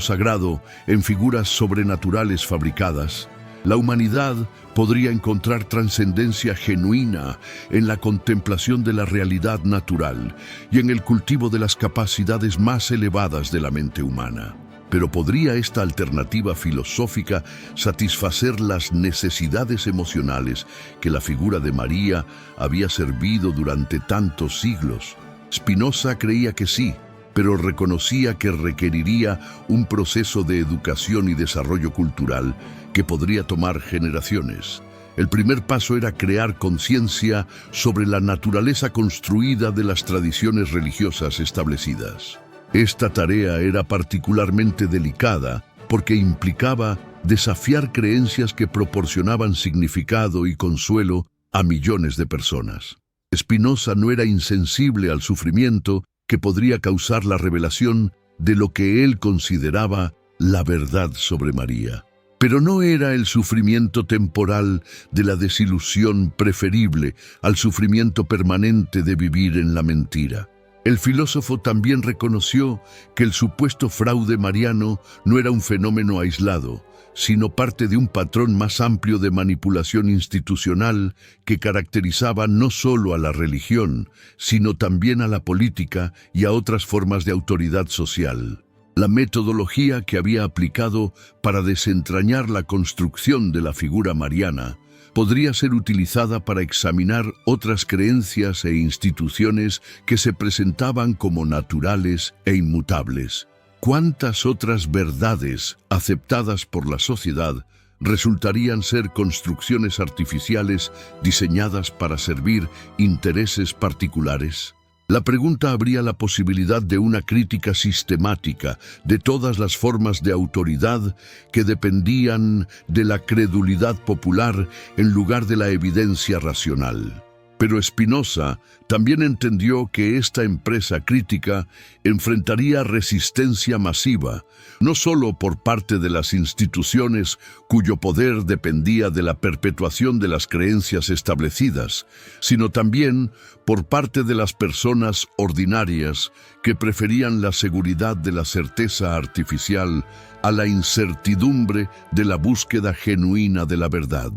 sagrado en figuras sobrenaturales fabricadas, la humanidad podría encontrar trascendencia genuina en la contemplación de la realidad natural y en el cultivo de las capacidades más elevadas de la mente humana. Pero ¿podría esta alternativa filosófica satisfacer las necesidades emocionales que la figura de María había servido durante tantos siglos? Spinoza creía que sí, pero reconocía que requeriría un proceso de educación y desarrollo cultural que podría tomar generaciones. El primer paso era crear conciencia sobre la naturaleza construida de las tradiciones religiosas establecidas. Esta tarea era particularmente delicada porque implicaba desafiar creencias que proporcionaban significado y consuelo a millones de personas. Spinoza no era insensible al sufrimiento que podría causar la revelación de lo que él consideraba la verdad sobre María. Pero no era el sufrimiento temporal de la desilusión preferible al sufrimiento permanente de vivir en la mentira. El filósofo también reconoció que el supuesto fraude mariano no era un fenómeno aislado, sino parte de un patrón más amplio de manipulación institucional que caracterizaba no solo a la religión, sino también a la política y a otras formas de autoridad social. La metodología que había aplicado para desentrañar la construcción de la figura mariana podría ser utilizada para examinar otras creencias e instituciones que se presentaban como naturales e inmutables. ¿Cuántas otras verdades aceptadas por la sociedad resultarían ser construcciones artificiales diseñadas para servir intereses particulares? La pregunta abría la posibilidad de una crítica sistemática de todas las formas de autoridad que dependían de la credulidad popular en lugar de la evidencia racional. Pero Spinoza también entendió que esta empresa crítica enfrentaría resistencia masiva, no solo por parte de las instituciones cuyo poder dependía de la perpetuación de las creencias establecidas, sino también por parte de las personas ordinarias que preferían la seguridad de la certeza artificial a la incertidumbre de la búsqueda genuina de la verdad.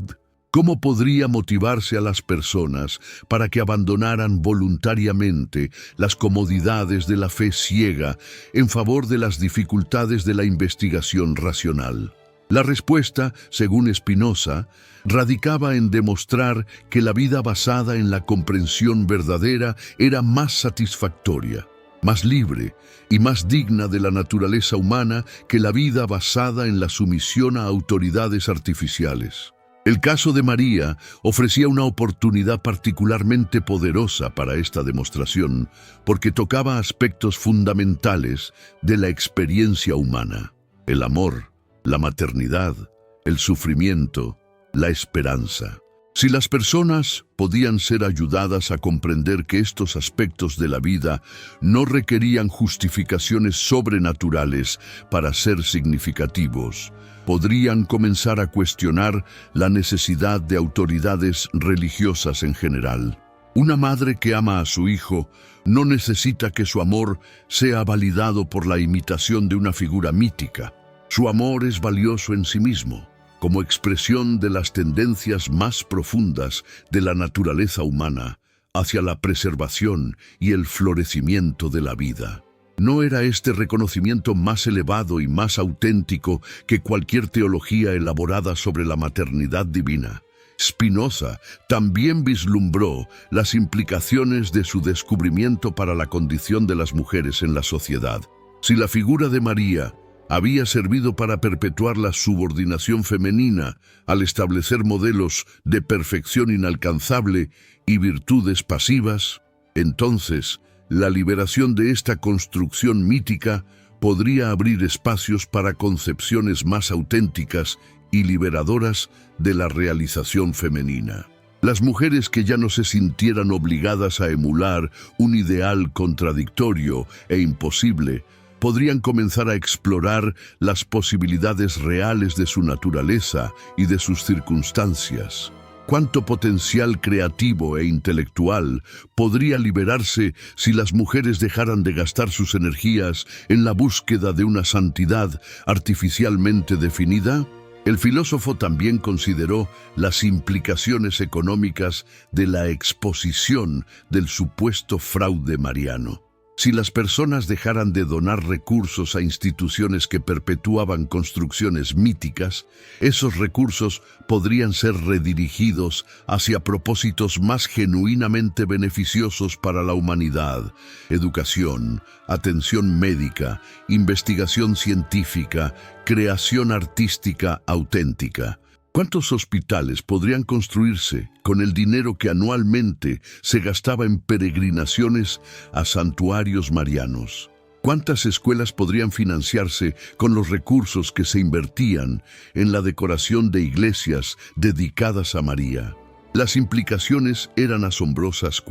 ¿Cómo podría motivarse a las personas para que abandonaran voluntariamente las comodidades de la fe ciega en favor de las dificultades de la investigación racional? La respuesta, según Spinoza, radicaba en demostrar que la vida basada en la comprensión verdadera era más satisfactoria, más libre y más digna de la naturaleza humana que la vida basada en la sumisión a autoridades artificiales. El caso de María ofrecía una oportunidad particularmente poderosa para esta demostración, porque tocaba aspectos fundamentales de la experiencia humana: el amor, la maternidad, el sufrimiento, la esperanza. Si las personas podían ser ayudadas a comprender que estos aspectos de la vida no requerían justificaciones sobrenaturales para ser significativos, podrían comenzar a cuestionar la necesidad de autoridades religiosas en general. Una madre que ama a su hijo no necesita que su amor sea validado por la imitación de una figura mítica. Su amor es valioso en sí mismo, como expresión de las tendencias más profundas de la naturaleza humana hacia la preservación y el florecimiento de la vida. ¿No era este reconocimiento más elevado y más auténtico que cualquier teología elaborada sobre la maternidad divina? Spinoza también vislumbró las implicaciones de su descubrimiento para la condición de las mujeres en la sociedad. Si la figura de María había servido para perpetuar la subordinación femenina al establecer modelos de perfección inalcanzable y virtudes pasivas, entonces la liberación de esta construcción mítica podría abrir espacios para concepciones más auténticas y liberadoras de la realización femenina. Las mujeres que ya no se sintieran obligadas a emular un ideal contradictorio e imposible podrían comenzar a explorar las posibilidades reales de su naturaleza y de sus circunstancias. ¿Cuánto potencial creativo e intelectual podría liberarse si las mujeres dejaran de gastar sus energías en la búsqueda de una santidad artificialmente definida? El filósofo también consideró las implicaciones económicas de la exposición del supuesto fraude mariano. Si las personas dejaran de donar recursos a instituciones que perpetuaban construcciones míticas, esos recursos podrían ser redirigidos hacia propósitos más genuinamente beneficiosos para la humanidad: educación, atención médica, investigación científica, creación artística auténtica. ¿Cuántos hospitales podrían construirse con el dinero que anualmente se gastaba en peregrinaciones a santuarios marianos? ¿Cuántas escuelas podrían financiarse con los recursos que se invertían en la decoración de iglesias dedicadas a María? Las implicaciones eran asombrosas.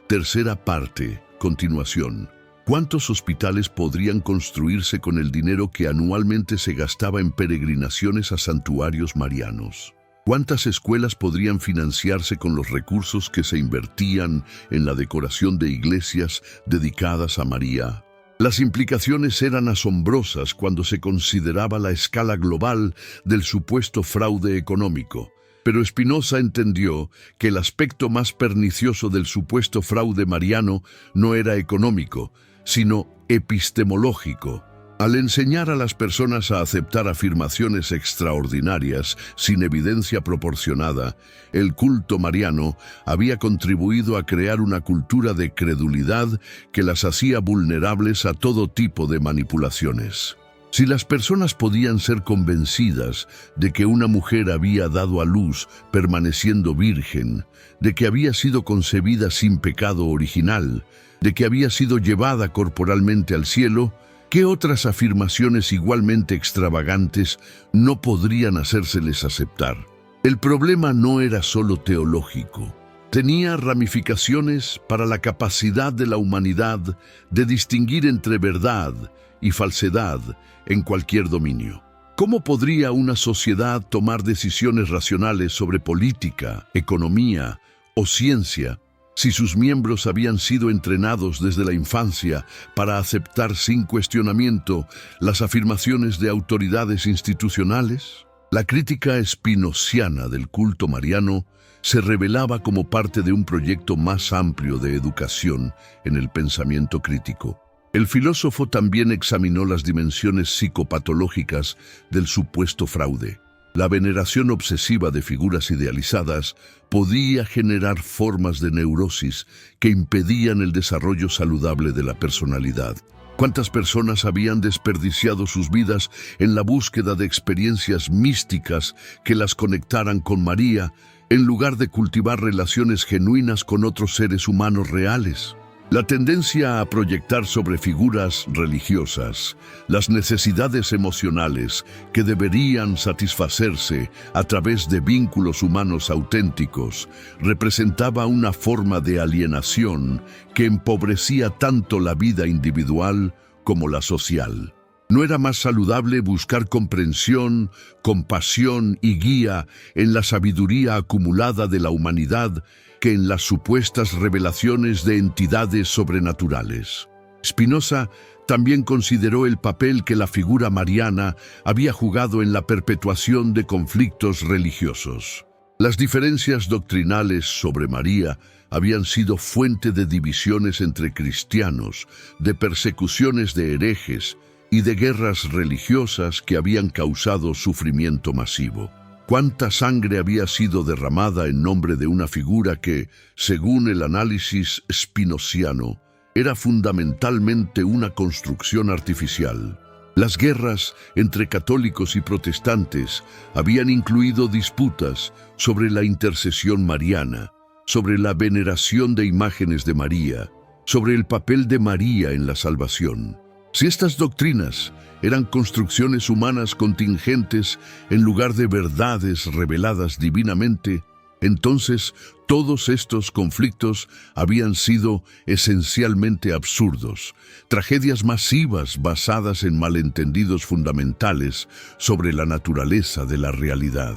Tercera parte, continuación. ¿Cuántos hospitales podrían construirse con el dinero que anualmente se gastaba en peregrinaciones a santuarios marianos? ¿Cuántas escuelas podrían financiarse con los recursos que se invertían en la decoración de iglesias dedicadas a María? Las implicaciones eran asombrosas cuando se consideraba la escala global del supuesto fraude económico. Pero Spinoza entendió que el aspecto más pernicioso del supuesto fraude mariano no era económico, sino epistemológico. Al enseñar a las personas a aceptar afirmaciones extraordinarias sin evidencia proporcionada, el culto mariano había contribuido a crear una cultura de credulidad que las hacía vulnerables a todo tipo de manipulaciones. Si las personas podían ser convencidas de que una mujer había dado a luz permaneciendo virgen, de que había sido concebida sin pecado original, de que había sido llevada corporalmente al cielo, ¿qué otras afirmaciones igualmente extravagantes no podrían hacérseles aceptar? El problema no era solo teológico. Tenía ramificaciones para la capacidad de la humanidad de distinguir entre verdad y falsedad en cualquier dominio. ¿Cómo podría una sociedad tomar decisiones racionales sobre política, economía o ciencia si sus miembros habían sido entrenados desde la infancia para aceptar sin cuestionamiento las afirmaciones de autoridades institucionales? La crítica spinoziana del culto mariano se revelaba como parte de un proyecto más amplio de educación en el pensamiento crítico. El filósofo también examinó las dimensiones psicopatológicas del supuesto fraude. La veneración obsesiva de figuras idealizadas podía generar formas de neurosis que impedían el desarrollo saludable de la personalidad. ¿Cuántas personas habían desperdiciado sus vidas en la búsqueda de experiencias místicas que las conectaran con María, en lugar de cultivar relaciones genuinas con otros seres humanos reales? La tendencia a proyectar sobre figuras religiosas las necesidades emocionales que deberían satisfacerse a través de vínculos humanos auténticos representaba una forma de alienación que empobrecía tanto la vida individual como la social. ¿No era más saludable buscar comprensión, compasión y guía en la sabiduría acumulada de la humanidad que en las supuestas revelaciones de entidades sobrenaturales? Spinoza también consideró el papel que la figura mariana había jugado en la perpetuación de conflictos religiosos. Las diferencias doctrinales sobre María habían sido fuente de divisiones entre cristianos, de persecuciones de herejes y de guerras religiosas que habían causado sufrimiento masivo. ¿Cuánta sangre había sido derramada en nombre de una figura que, según el análisis spinoziano, era fundamentalmente una construcción artificial? Las guerras entre católicos y protestantes habían incluido disputas sobre la intercesión mariana, sobre la veneración de imágenes de María, sobre el papel de María en la salvación. Si estas doctrinas eran construcciones humanas contingentes en lugar de verdades reveladas divinamente, entonces todos estos conflictos habían sido esencialmente absurdos, tragedias masivas basadas en malentendidos fundamentales sobre la naturaleza de la realidad.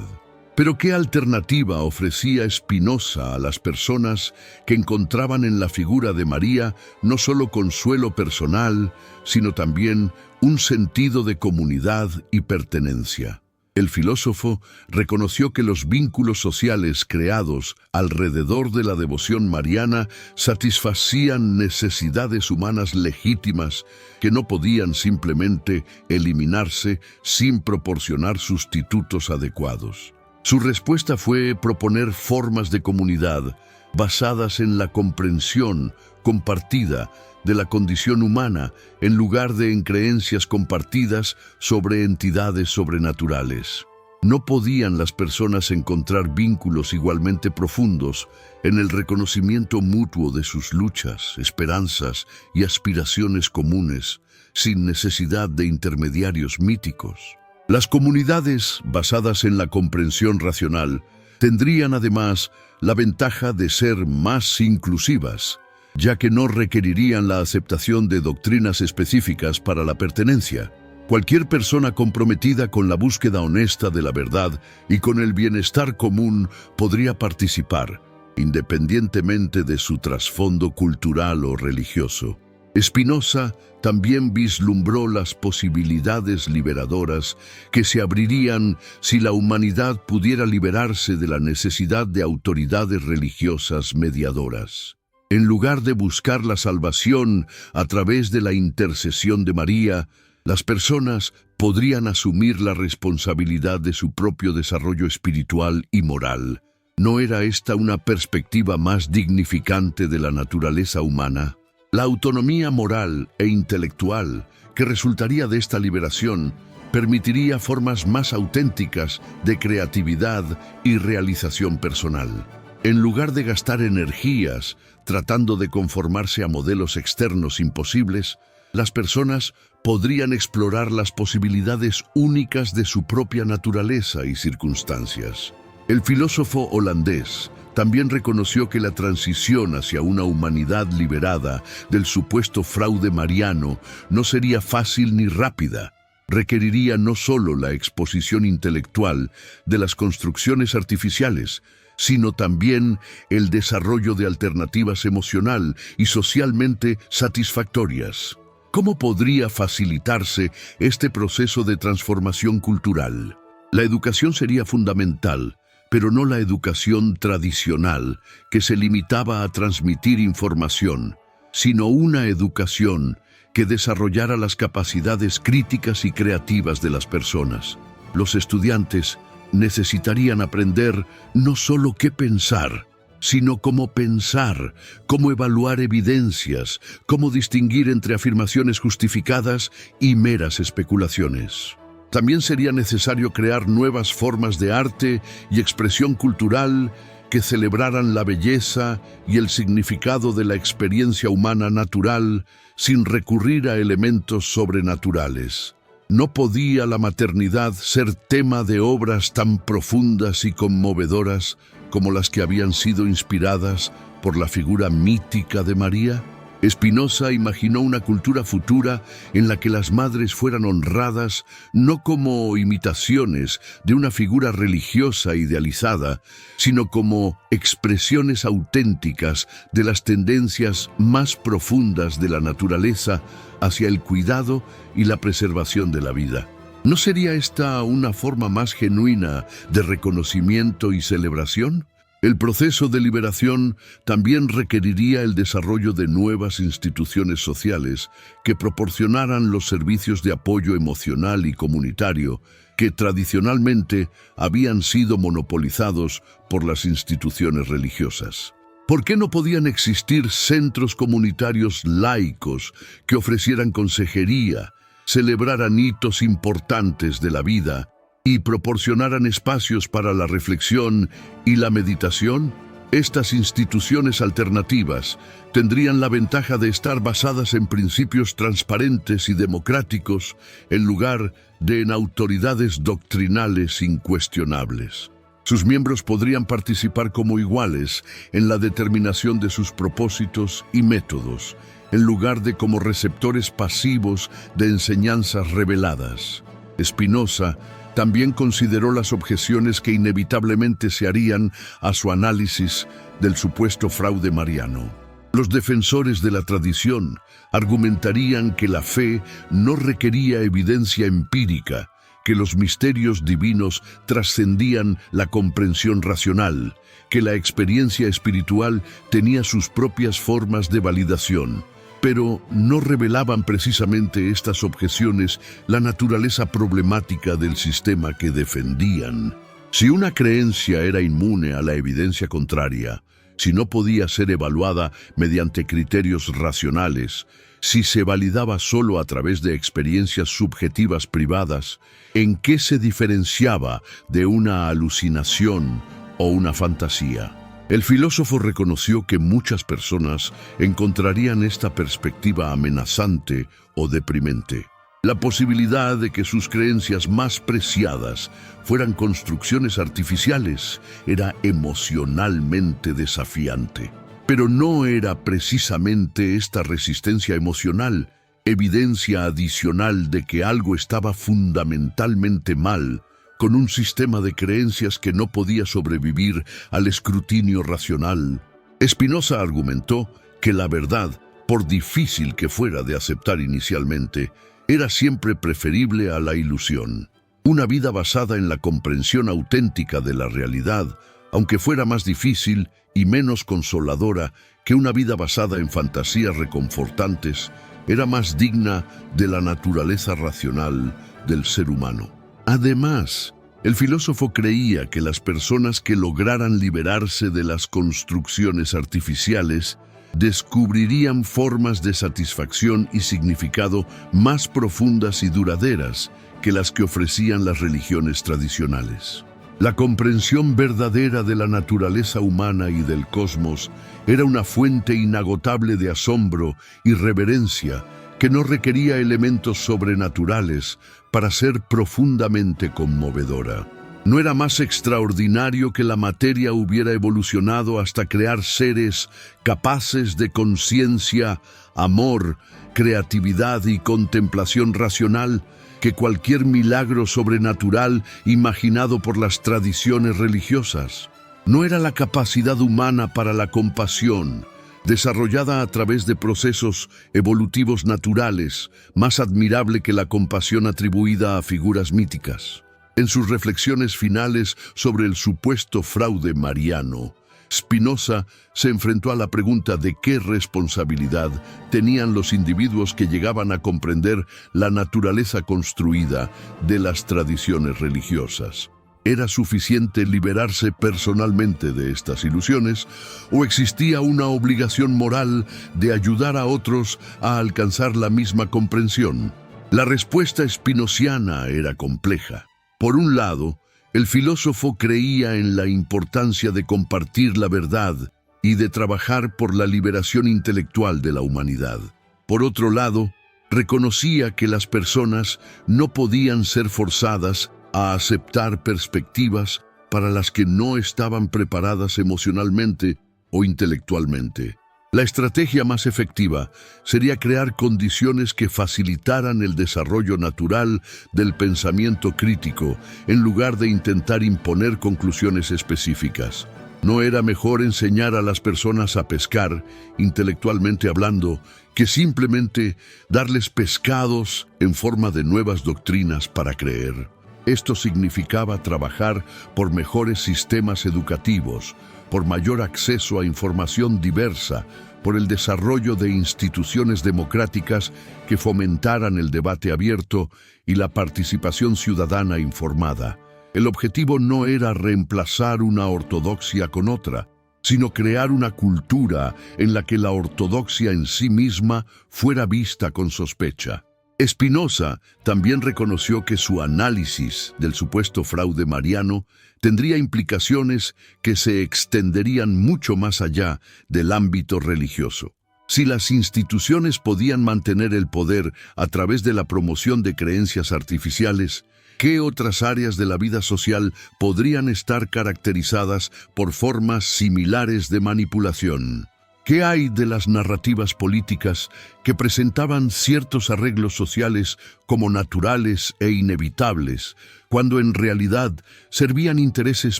Pero ¿qué alternativa ofrecía Spinoza a las personas que encontraban en la figura de María no solo consuelo personal, sino también un sentido de comunidad y pertenencia? El filósofo reconoció que los vínculos sociales creados alrededor de la devoción mariana satisfacían necesidades humanas legítimas que no podían simplemente eliminarse sin proporcionar sustitutos adecuados. Su respuesta fue proponer formas de comunidad basadas en la comprensión compartida de la condición humana en lugar de en creencias compartidas sobre entidades sobrenaturales. No podían las personas encontrar vínculos igualmente profundos en el reconocimiento mutuo de sus luchas, esperanzas y aspiraciones comunes, sin necesidad de intermediarios míticos. Las comunidades basadas en la comprensión racional tendrían además la ventaja de ser más inclusivas, ya que no requerirían la aceptación de doctrinas específicas para la pertenencia. Cualquier persona comprometida con la búsqueda honesta de la verdad y con el bienestar común podría participar, independientemente de su trasfondo cultural o religioso. Spinoza también vislumbró las posibilidades liberadoras que se abrirían si la humanidad pudiera liberarse de la necesidad de autoridades religiosas mediadoras. En lugar de buscar la salvación a través de la intercesión de María, las personas podrían asumir la responsabilidad de su propio desarrollo espiritual y moral. ¿No era esta una perspectiva más dignificante de la naturaleza humana? La autonomía moral e intelectual que resultaría de esta liberación permitiría formas más auténticas de creatividad y realización personal. En lugar de gastar energías tratando de conformarse a modelos externos imposibles, las personas podrían explorar las posibilidades únicas de su propia naturaleza y circunstancias. El filósofo holandés también reconoció que la transición hacia una humanidad liberada del supuesto fraude mariano no sería fácil ni rápida. Requeriría no solo la exposición intelectual de las construcciones artificiales, sino también el desarrollo de alternativas emocional y socialmente satisfactorias. ¿Cómo podría facilitarse este proceso de transformación cultural? La educación sería fundamental, pero no la educación tradicional, que se limitaba a transmitir información, sino una educación que desarrollara las capacidades críticas y creativas de las personas. Los estudiantes necesitarían aprender no solo qué pensar, sino cómo pensar, cómo evaluar evidencias, cómo distinguir entre afirmaciones justificadas y meras especulaciones. También sería necesario crear nuevas formas de arte y expresión cultural que celebraran la belleza y el significado de la experiencia humana natural sin recurrir a elementos sobrenaturales. ¿No podía la maternidad ser tema de obras tan profundas y conmovedoras como las que habían sido inspiradas por la figura mítica de María? Spinoza imaginó una cultura futura en la que las madres fueran honradas no como imitaciones de una figura religiosa idealizada, sino como expresiones auténticas de las tendencias más profundas de la naturaleza hacia el cuidado y la preservación de la vida. ¿No sería esta una forma más genuina de reconocimiento y celebración? El proceso de liberación también requeriría el desarrollo de nuevas instituciones sociales que proporcionaran los servicios de apoyo emocional y comunitario que tradicionalmente habían sido monopolizados por las instituciones religiosas. ¿Por qué no podían existir centros comunitarios laicos que ofrecieran consejería, celebraran hitos importantes de la vida y proporcionaran espacios para la reflexión y la meditación? Estas instituciones alternativas tendrían la ventaja de estar basadas en principios transparentes y democráticos en lugar de en autoridades doctrinales incuestionables. Sus miembros podrían participar como iguales en la determinación de sus propósitos y métodos, en lugar de como receptores pasivos de enseñanzas reveladas. Spinoza también consideró las objeciones que inevitablemente se harían a su análisis del supuesto fraude mariano. Los defensores de la tradición argumentarían que la fe no requería evidencia empírica, que los misterios divinos trascendían la comprensión racional, que la experiencia espiritual tenía sus propias formas de validación. Pero no revelaban precisamente estas objeciones la naturaleza problemática del sistema que defendían. Si una creencia era inmune a la evidencia contraria, si no podía ser evaluada mediante criterios racionales, si se validaba solo a través de experiencias subjetivas privadas, ¿en qué se diferenciaba de una alucinación o una fantasía? El filósofo reconoció que muchas personas encontrarían esta perspectiva amenazante o deprimente. La posibilidad de que sus creencias más preciadas fueran construcciones artificiales era emocionalmente desafiante. Pero no era precisamente esta resistencia emocional evidencia adicional de que algo estaba fundamentalmente mal con un sistema de creencias que no podía sobrevivir al escrutinio racional. Spinoza argumentó que la verdad, por difícil que fuera de aceptar inicialmente, era siempre preferible a la ilusión. Una vida basada en la comprensión auténtica de la realidad, aunque fuera más difícil y menos consoladora que una vida basada en fantasías reconfortantes, era más digna de la naturaleza racional del ser humano. Además, el filósofo creía que las personas que lograran liberarse de las construcciones artificiales descubrirían formas de satisfacción y significado más profundas y duraderas que las que ofrecían las religiones tradicionales. La comprensión verdadera de la naturaleza humana y del cosmos era una fuente inagotable de asombro y reverencia que no requería elementos sobrenaturales para ser profundamente conmovedora. No era más extraordinario que la materia hubiera evolucionado hasta crear seres capaces de conciencia, amor, creatividad y contemplación racional que cualquier milagro sobrenatural imaginado por las tradiciones religiosas. No era la capacidad humana para la compasión, desarrollada a través de procesos evolutivos naturales, más admirable que la compasión atribuida a figuras míticas. En sus reflexiones finales sobre el supuesto fraude mariano, Spinoza se enfrentó a la pregunta de qué responsabilidad tenían los individuos que llegaban a comprender la naturaleza construida de las tradiciones religiosas. ¿Era suficiente liberarse personalmente de estas ilusiones o existía una obligación moral de ayudar a otros a alcanzar la misma comprensión? La respuesta spinoziana era compleja. Por un lado, el filósofo creía en la importancia de compartir la verdad y de trabajar por la liberación intelectual de la humanidad. Por otro lado, reconocía que las personas no podían ser forzadas a aceptar perspectivas para las que no estaban preparadas emocionalmente o intelectualmente. La estrategia más efectiva sería crear condiciones que facilitaran el desarrollo natural del pensamiento crítico, en lugar de intentar imponer conclusiones específicas. ¿No era mejor enseñar a las personas a pescar, intelectualmente hablando, que simplemente darles pescados en forma de nuevas doctrinas para creer? Esto significaba trabajar por mejores sistemas educativos, por mayor acceso a información diversa, por el desarrollo de instituciones democráticas que fomentaran el debate abierto y la participación ciudadana informada. El objetivo no era reemplazar una ortodoxia con otra, sino crear una cultura en la que la ortodoxia en sí misma fuera vista con sospecha. Spinoza también reconoció que su análisis del supuesto fraude mariano tendría implicaciones que se extenderían mucho más allá del ámbito religioso. Si las instituciones podían mantener el poder a través de la promoción de creencias artificiales, ¿qué otras áreas de la vida social podrían estar caracterizadas por formas similares de manipulación? ¿Qué hay de las narrativas políticas que presentaban ciertos arreglos sociales como naturales e inevitables, cuando en realidad servían intereses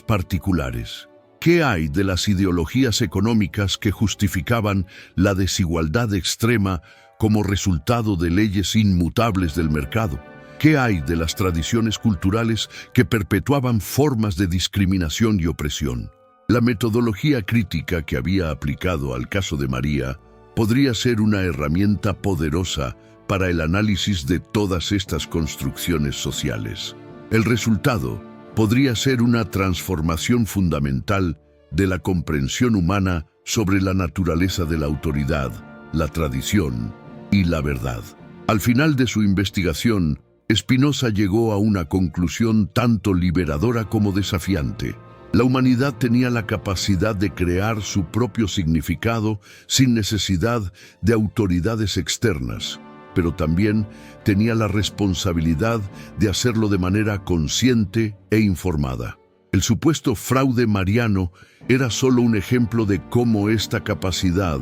particulares? ¿Qué hay de las ideologías económicas que justificaban la desigualdad extrema como resultado de leyes inmutables del mercado? ¿Qué hay de las tradiciones culturales que perpetuaban formas de discriminación y opresión? La metodología crítica que había aplicado al caso de María podría ser una herramienta poderosa para el análisis de todas estas construcciones sociales. El resultado podría ser una transformación fundamental de la comprensión humana sobre la naturaleza de la autoridad, la tradición y la verdad. Al final de su investigación, Spinoza llegó a una conclusión tanto liberadora como desafiante. La humanidad tenía la capacidad de crear su propio significado sin necesidad de autoridades externas, pero también tenía la responsabilidad de hacerlo de manera consciente e informada. El supuesto fraude mariano era solo un ejemplo de cómo esta capacidad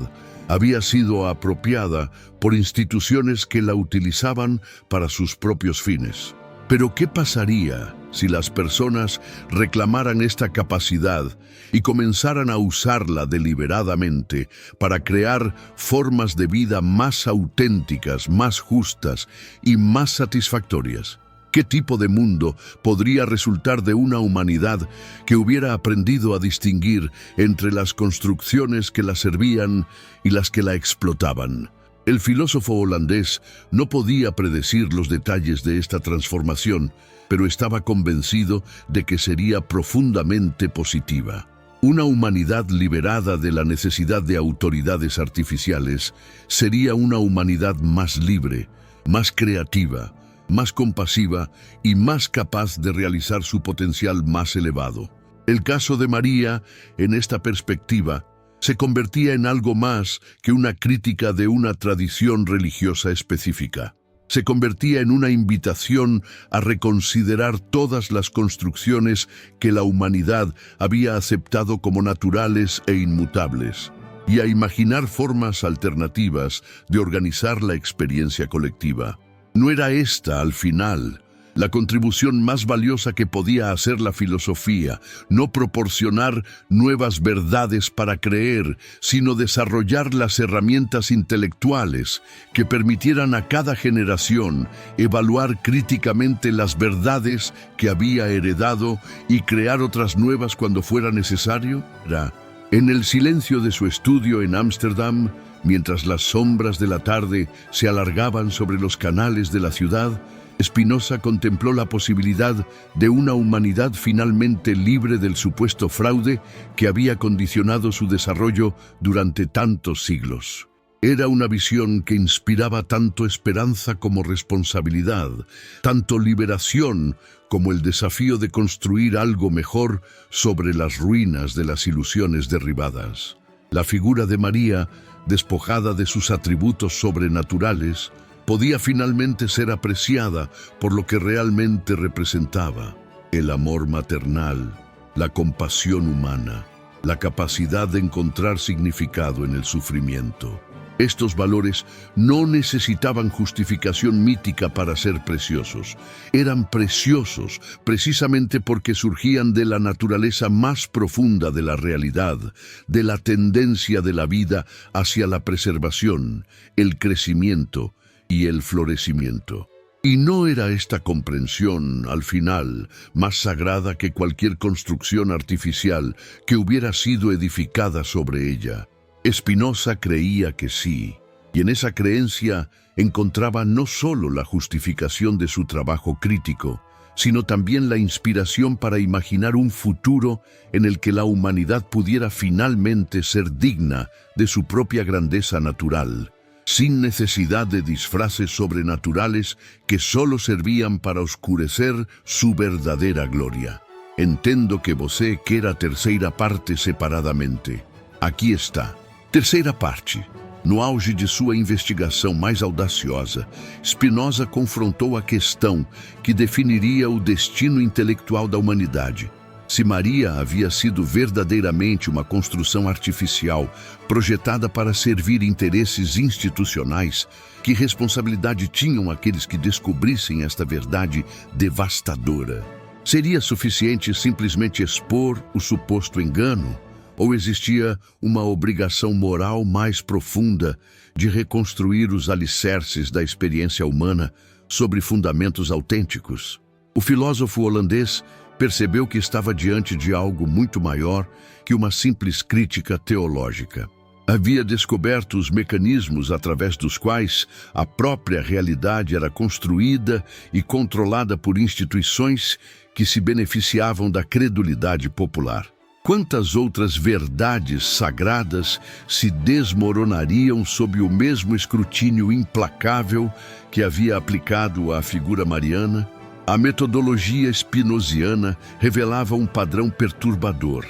había sido apropiada por instituciones que la utilizaban para sus propios fines. Pero ¿qué pasaría si las personas reclamaran esta capacidad y comenzaran a usarla deliberadamente para crear formas de vida más auténticas, más justas y más satisfactorias? ¿Qué tipo de mundo podría resultar de una humanidad que hubiera aprendido a distinguir entre las construcciones que la servían y las que la explotaban? El filósofo holandés no podía predecir los detalles de esta transformación, pero estaba convencido de que sería profundamente positiva. Una humanidad liberada de la necesidad de autoridades artificiales sería una humanidad más libre, más creativa, más compasiva y más capaz de realizar su potencial más elevado. El caso de María, en esta perspectiva, se convertía en algo más que una crítica de una tradición religiosa específica. Se convertía en una invitación a reconsiderar todas las construcciones que la humanidad había aceptado como naturales e inmutables, y a imaginar formas alternativas de organizar la experiencia colectiva. ¿No era esta, al final, la contribución más valiosa que podía hacer la filosofía? No proporcionar nuevas verdades para creer, sino desarrollar las herramientas intelectuales que permitieran a cada generación evaluar críticamente las verdades que había heredado y crear otras nuevas cuando fuera necesario. En el silencio de su estudio en Ámsterdam, mientras las sombras de la tarde se alargaban sobre los canales de la ciudad, Spinoza contempló la posibilidad de una humanidad finalmente libre del supuesto fraude que había condicionado su desarrollo durante tantos siglos. Era una visión que inspiraba tanto esperanza como responsabilidad, tanto liberación como el desafío de construir algo mejor sobre las ruinas de las ilusiones derribadas. La figura de María, despojada de sus atributos sobrenaturales, podía finalmente ser apreciada por lo que realmente representaba: el amor maternal, la compasión humana, la capacidad de encontrar significado en el sufrimiento. Estos valores no necesitaban justificación mítica para ser preciosos. Eran preciosos precisamente porque surgían de la naturaleza más profunda de la realidad, de la tendencia de la vida hacia la preservación, el crecimiento y el florecimiento. Y no era esta comprensión, al final, más sagrada que cualquier construcción artificial que hubiera sido edificada sobre ella. Spinoza creía que sí, y en esa creencia encontraba no solo la justificación de su trabajo crítico, sino también la inspiración para imaginar un futuro en el que la humanidad pudiera finalmente ser digna de su propia grandeza natural, sin necesidad de disfraces sobrenaturales que solo servían para oscurecer su verdadera gloria. Entendo que você quer a terceira parte separadamente. Aqui está. Terceira parte. No auge de sua investigação mais audaciosa, Spinoza confrontou a questão que definiria o destino intelectual da humanidade. Se Maria havia sido verdadeiramente uma construção artificial, projetada para servir interesses institucionais, que responsabilidade tinham aqueles que descobrissem esta verdade devastadora? Seria suficiente simplesmente expor o suposto engano? Ou existia uma obrigação moral mais profunda de reconstruir os alicerces da experiência humana sobre fundamentos autênticos? O filósofo holandês percebeu que estava diante de algo muito maior que uma simples crítica teológica. Havia descoberto os mecanismos através dos quais a própria realidade era construída e controlada por instituições que se beneficiavam da credulidade popular. Quantas outras verdades sagradas se desmoronariam sob o mesmo escrutínio implacável que havia aplicado à figura mariana? A metodologia spinoziana revelava um padrão perturbador.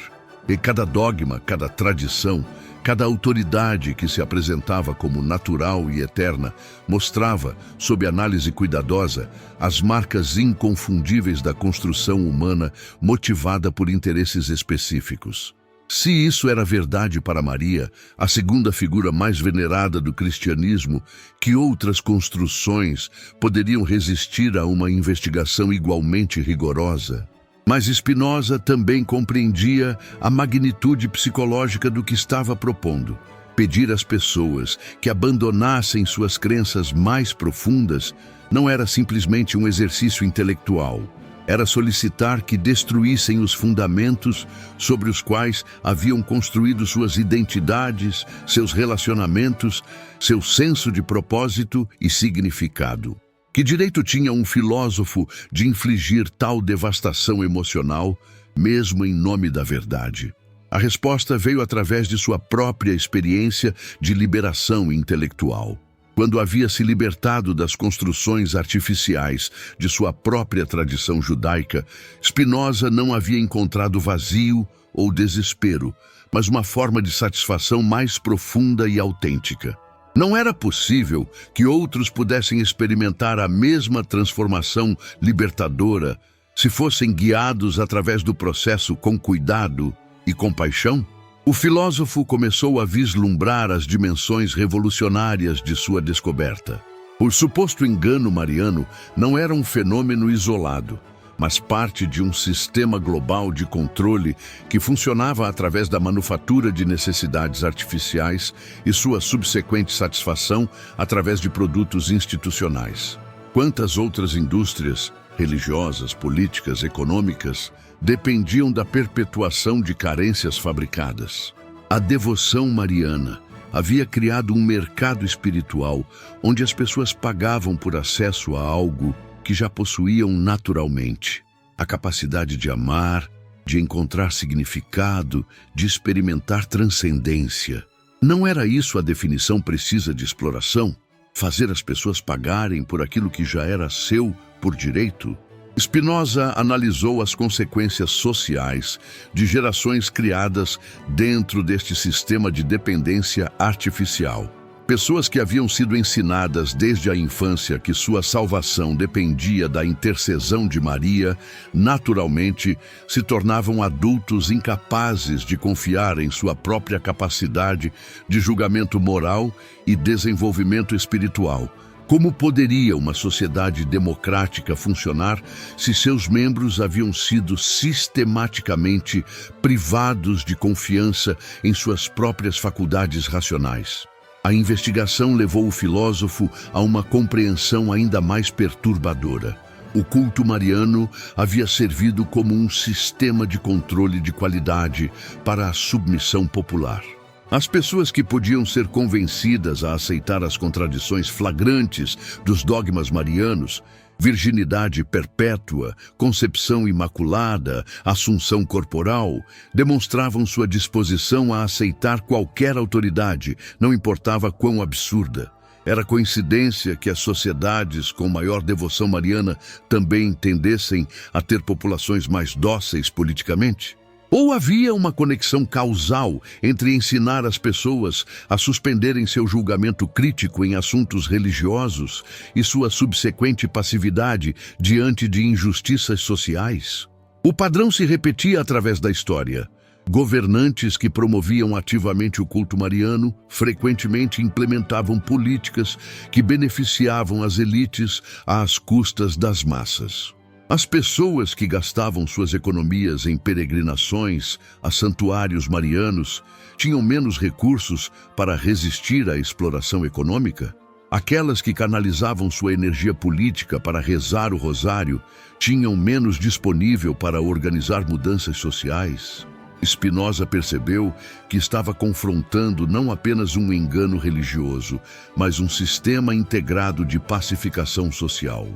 E cada dogma, cada tradição, cada autoridade que se apresentava como natural e eterna mostrava, sob análise cuidadosa, as marcas inconfundíveis da construção humana motivada por interesses específicos. Se isso era verdade para Maria, a segunda figura mais venerada do cristianismo, que outras construções poderiam resistir a uma investigação igualmente rigorosa? Mas Spinoza também compreendia a magnitude psicológica do que estava propondo. Pedir às pessoas que abandonassem suas crenças mais profundas não era simplesmente um exercício intelectual. Era solicitar que destruíssem os fundamentos sobre os quais haviam construído suas identidades, seus relacionamentos, seu senso de propósito e significado. Que direito tinha um filósofo de infligir tal devastação emocional, mesmo em nome da verdade? A resposta veio através de sua própria experiência de liberação intelectual. Quando havia se libertado das construções artificiais de sua própria tradição judaica, Spinoza não havia encontrado vazio ou desespero, mas uma forma de satisfação mais profunda e autêntica. Não era possível que outros pudessem experimentar a mesma transformação libertadora se fossem guiados através do processo com cuidado e compaixão? O filósofo começou a vislumbrar as dimensões revolucionárias de sua descoberta. O suposto engano mariano não era um fenômeno isolado, mas parte de um sistema global de controle que funcionava através da manufatura de necessidades artificiais e sua subsequente satisfação através de produtos institucionais. Quantas outras indústrias, religiosas, políticas, econômicas, dependiam da perpetuação de carências fabricadas? A devoção mariana havia criado um mercado espiritual onde as pessoas pagavam por acesso a algo que já possuíam naturalmente: a capacidade de amar, de encontrar significado, de experimentar transcendência. Não era isso a definição precisa de exploração? Fazer as pessoas pagarem por aquilo que já era seu por direito? Spinoza analisou as consequências sociais de gerações criadas dentro deste sistema de dependência artificial. Pessoas que haviam sido ensinadas desde a infância que sua salvação dependia da intercessão de Maria, naturalmente se tornavam adultos incapazes de confiar em sua própria capacidade de julgamento moral e desenvolvimento espiritual. Como poderia uma sociedade democrática funcionar se seus membros haviam sido sistematicamente privados de confiança em suas próprias faculdades racionais? A investigação levou o filósofo a uma compreensão ainda mais perturbadora. O culto mariano havia servido como um sistema de controle de qualidade para a submissão popular. As pessoas que podiam ser convencidas a aceitar as contradições flagrantes dos dogmas marianos, virginidade perpétua, concepção imaculada, assunção corporal, demonstravam sua disposição a aceitar qualquer autoridade, não importava quão absurda. Era coincidência que as sociedades com maior devoção mariana também tendessem a ter populações mais dóceis politicamente? Ou havia uma conexão causal entre ensinar as pessoas a suspenderem seu julgamento crítico em assuntos religiosos e sua subsequente passividade diante de injustiças sociais? O padrão se repetia através da história. Governantes que promoviam ativamente o culto mariano frequentemente implementavam políticas que beneficiavam as elites às custas das massas. As pessoas que gastavam suas economias em peregrinações a santuários marianos tinham menos recursos para resistir à exploração econômica? Aquelas que canalizavam sua energia política para rezar o rosário tinham menos disponível para organizar mudanças sociais? Spinoza percebeu que estava confrontando não apenas um engano religioso, mas um sistema integrado de pacificação social.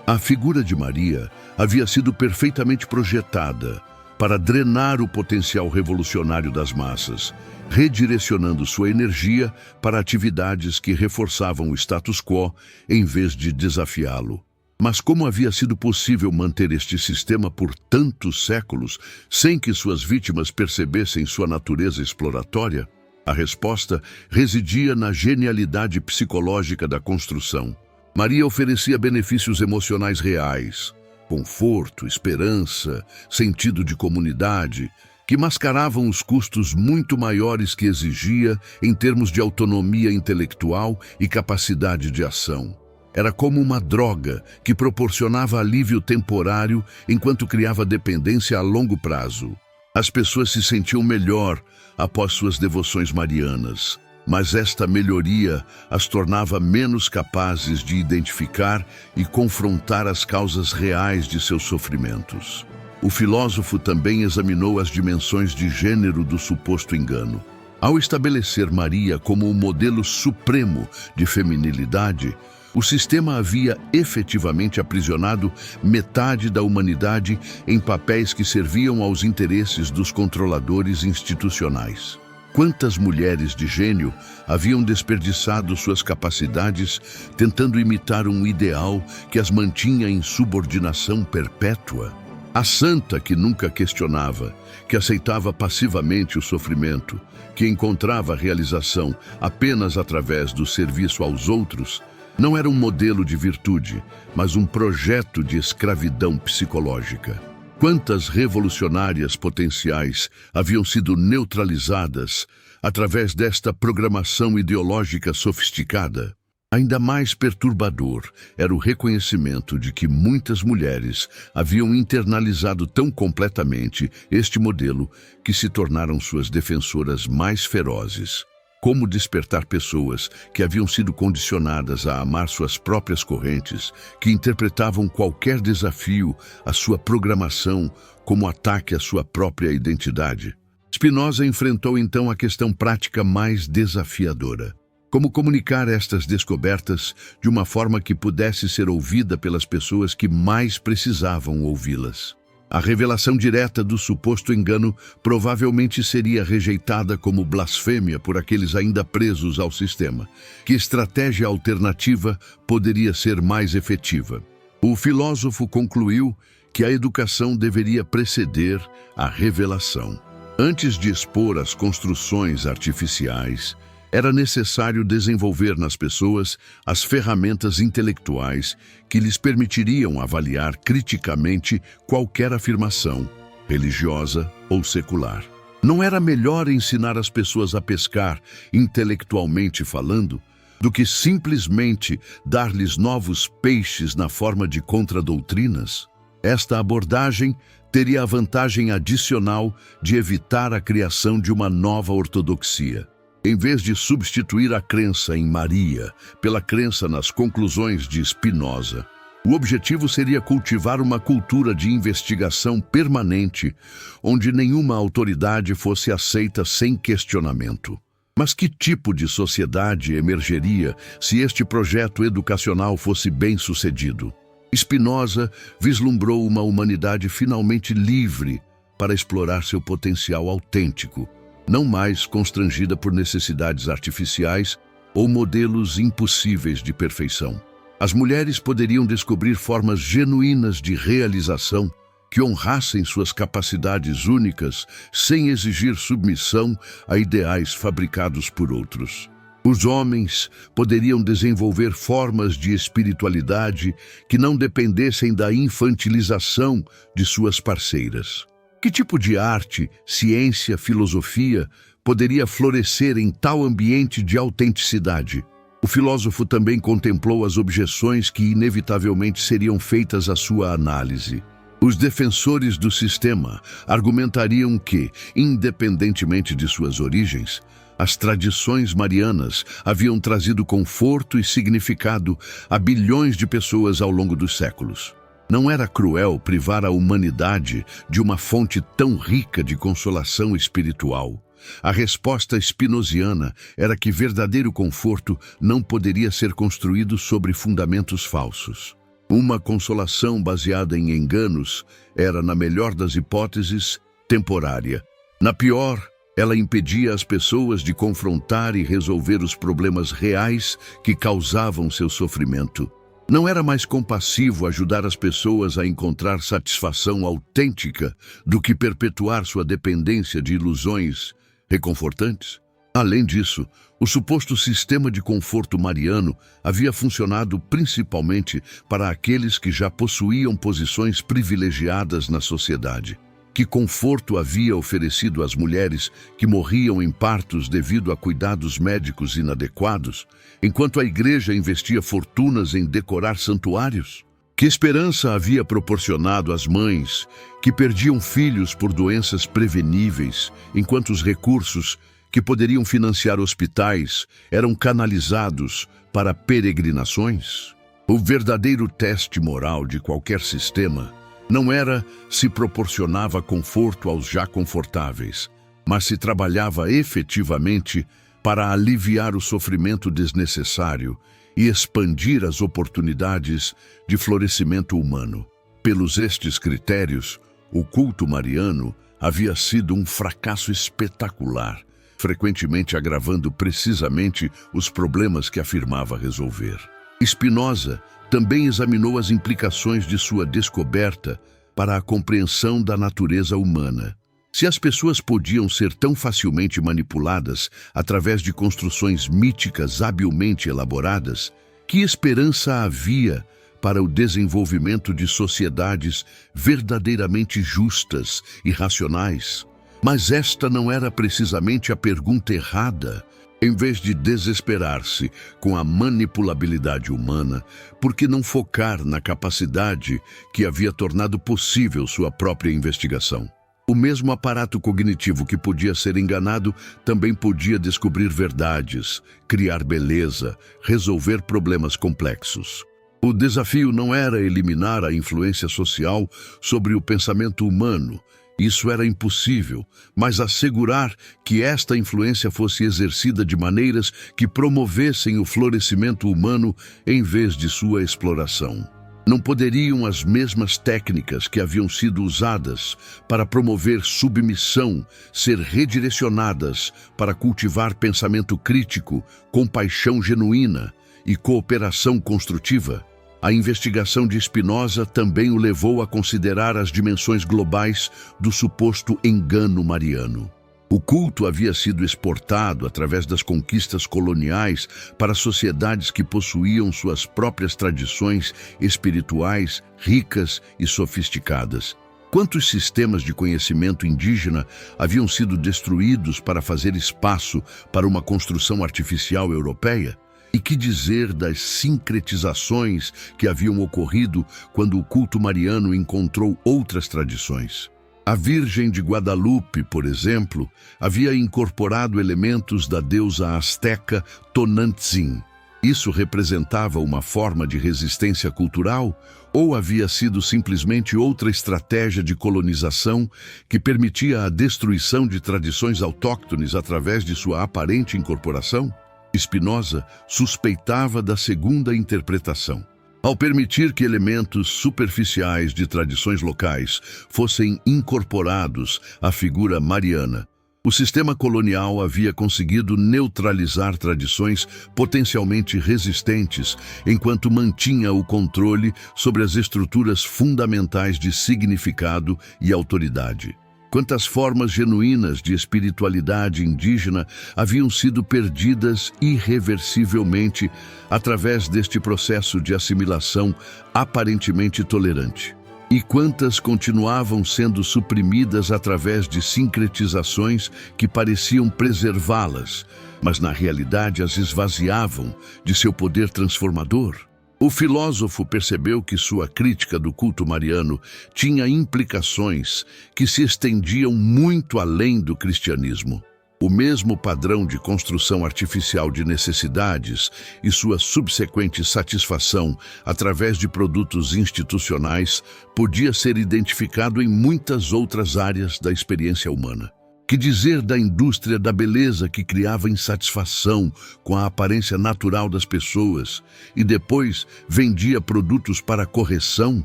A figura de Maria havia sido perfeitamente projetada para drenar o potencial revolucionário das massas, redirecionando sua energia para atividades que reforçavam o status quo em vez de desafiá-lo. Mas como havia sido possível manter este sistema por tantos séculos sem que suas vítimas percebessem sua natureza exploratória? A resposta residia na genialidade psicológica da construção. Maria oferecia benefícios emocionais reais, conforto, esperança, sentido de comunidade, que mascaravam os custos muito maiores que exigia em termos de autonomia intelectual e capacidade de ação. Era como uma droga que proporcionava alívio temporário enquanto criava dependência a longo prazo. As pessoas se sentiam melhor após suas devoções marianas, mas esta melhoria as tornava menos capazes de identificar e confrontar as causas reais de seus sofrimentos. O filósofo também examinou as dimensões de gênero do suposto engano. Ao estabelecer Maria como o modelo supremo de feminilidade, o sistema havia efetivamente aprisionado metade da humanidade em papéis que serviam aos interesses dos controladores institucionais. Quantas mulheres de gênio haviam desperdiçado suas capacidades tentando imitar um ideal que as mantinha em subordinação perpétua? A santa que nunca questionava, que aceitava passivamente o sofrimento, que encontrava realização apenas através do serviço aos outros, não era um modelo de virtude, mas um projeto de escravidão psicológica. Quantas revolucionárias potenciais haviam sido neutralizadas através desta programação ideológica sofisticada? Ainda mais perturbador era o reconhecimento de que muitas mulheres haviam internalizado tão completamente este modelo que se tornaram suas defensoras mais ferozes. Como despertar pessoas que haviam sido condicionadas a amar suas próprias correntes, que interpretavam qualquer desafio à sua programação como ataque à sua própria identidade? Spinoza enfrentou então a questão prática mais desafiadora. Como comunicar estas descobertas de uma forma que pudesse ser ouvida pelas pessoas que mais precisavam ouvi-las? A revelação direta do suposto engano provavelmente seria rejeitada como blasfêmia por aqueles ainda presos ao sistema. Que estratégia alternativa poderia ser mais efetiva? O filósofo concluiu que a educação deveria preceder a revelação. Antes de expor as construções artificiais, era necessário desenvolver nas pessoas as ferramentas intelectuais que lhes permitiriam avaliar criticamente qualquer afirmação, religiosa ou secular. Não era melhor ensinar as pessoas a pescar, intelectualmente falando, do que simplesmente dar-lhes novos peixes na forma de contradoutrinas? Esta abordagem teria a vantagem adicional de evitar a criação de uma nova ortodoxia. Em vez de substituir a crença em Maria pela crença nas conclusões de Spinoza, o objetivo seria cultivar uma cultura de investigação permanente, onde nenhuma autoridade fosse aceita sem questionamento. Mas que tipo de sociedade emergeria se este projeto educacional fosse bem-sucedido? Spinoza vislumbrou uma humanidade finalmente livre para explorar seu potencial autêntico, não mais constrangida por necessidades artificiais ou modelos impossíveis de perfeição. As mulheres poderiam descobrir formas genuínas de realização que honrassem suas capacidades únicas sem exigir submissão a ideais fabricados por outros. Os homens poderiam desenvolver formas de espiritualidade que não dependessem da infantilização de suas parceiras. Que tipo de arte, ciência, filosofia poderia florescer em tal ambiente de autenticidade? O filósofo também contemplou as objeções que inevitavelmente seriam feitas à sua análise. Os defensores do sistema argumentariam que, independentemente de suas origens, as tradições marianas haviam trazido conforto e significado a bilhões de pessoas ao longo dos séculos. Não era cruel privar a humanidade de uma fonte tão rica de consolação espiritual? A resposta spinoziana era que verdadeiro conforto não poderia ser construído sobre fundamentos falsos. Uma consolação baseada em enganos era, na melhor das hipóteses, temporária. Na pior, ela impedia as pessoas de confrontar e resolver os problemas reais que causavam seu sofrimento. Não era mais compassivo ajudar as pessoas a encontrar satisfação autêntica do que perpetuar sua dependência de ilusões reconfortantes? Além disso, o suposto sistema de conforto mariano havia funcionado principalmente para aqueles que já possuíam posições privilegiadas na sociedade. Que conforto havia oferecido às mulheres que morriam em partos devido a cuidados médicos inadequados, enquanto a igreja investia fortunas em decorar santuários? Que esperança havia proporcionado às mães que perdiam filhos por doenças preveníveis, enquanto os recursos que poderiam financiar hospitais eram canalizados para peregrinações? O verdadeiro teste moral de qualquer sistema não era se proporcionava conforto aos já confortáveis, mas se trabalhava efetivamente para aliviar o sofrimento desnecessário e expandir as oportunidades de florescimento humano. Pelos estes critérios, o culto mariano havia sido um fracasso espetacular, frequentemente agravando precisamente os problemas que afirmava resolver. Spinoza também examinou as implicações de sua descoberta para a compreensão da natureza humana. Se as pessoas podiam ser tão facilmente manipuladas através de construções míticas habilmente elaboradas, que esperança havia para o desenvolvimento de sociedades verdadeiramente justas e racionais? Mas esta não era precisamente a pergunta errada. Em vez de desesperar-se com a manipulabilidade humana, por que não focar na capacidade que havia tornado possível sua própria investigação? O mesmo aparato cognitivo que podia ser enganado também podia descobrir verdades, criar beleza, resolver problemas complexos. O desafio não era eliminar a influência social sobre o pensamento humano. Isso era impossível, mas assegurar que esta influência fosse exercida de maneiras que promovessem o florescimento humano em vez de sua exploração. Não poderiam as mesmas técnicas que haviam sido usadas para promover submissão ser redirecionadas para cultivar pensamento crítico, compaixão genuína e cooperação construtiva? A investigação de Spinoza também o levou a considerar as dimensões globais do suposto engano mariano. O culto havia sido exportado através das conquistas coloniais para sociedades que possuíam suas próprias tradições espirituais ricas e sofisticadas. Quantos sistemas de conhecimento indígena haviam sido destruídos para fazer espaço para uma construção artificial europeia? E que dizer das sincretizações que haviam ocorrido quando o culto mariano encontrou outras tradições? A Virgem de Guadalupe, por exemplo, havia incorporado elementos da deusa asteca Tonantzin. Isso representava uma forma de resistência cultural ou havia sido simplesmente outra estratégia de colonização que permitia a destruição de tradições autóctones através de sua aparente incorporação? Spinoza suspeitava da segunda interpretação. Ao permitir que elementos superficiais de tradições locais fossem incorporados à figura mariana, o sistema colonial havia conseguido neutralizar tradições potencialmente resistentes, enquanto mantinha o controle sobre as estruturas fundamentais de significado e autoridade. Quantas formas genuínas de espiritualidade indígena haviam sido perdidas irreversivelmente através deste processo de assimilação aparentemente tolerante? E quantas continuavam sendo suprimidas através de sincretizações que pareciam preservá-las, mas na realidade as esvaziavam de seu poder transformador? O filósofo percebeu que sua crítica do culto mariano tinha implicações que se estendiam muito além do cristianismo. O mesmo padrão de construção artificial de necessidades e sua subsequente satisfação através de produtos institucionais podia ser identificado em muitas outras áreas da experiência humana. Que dizer da indústria da beleza que criava insatisfação com a aparência natural das pessoas e depois vendia produtos para correção?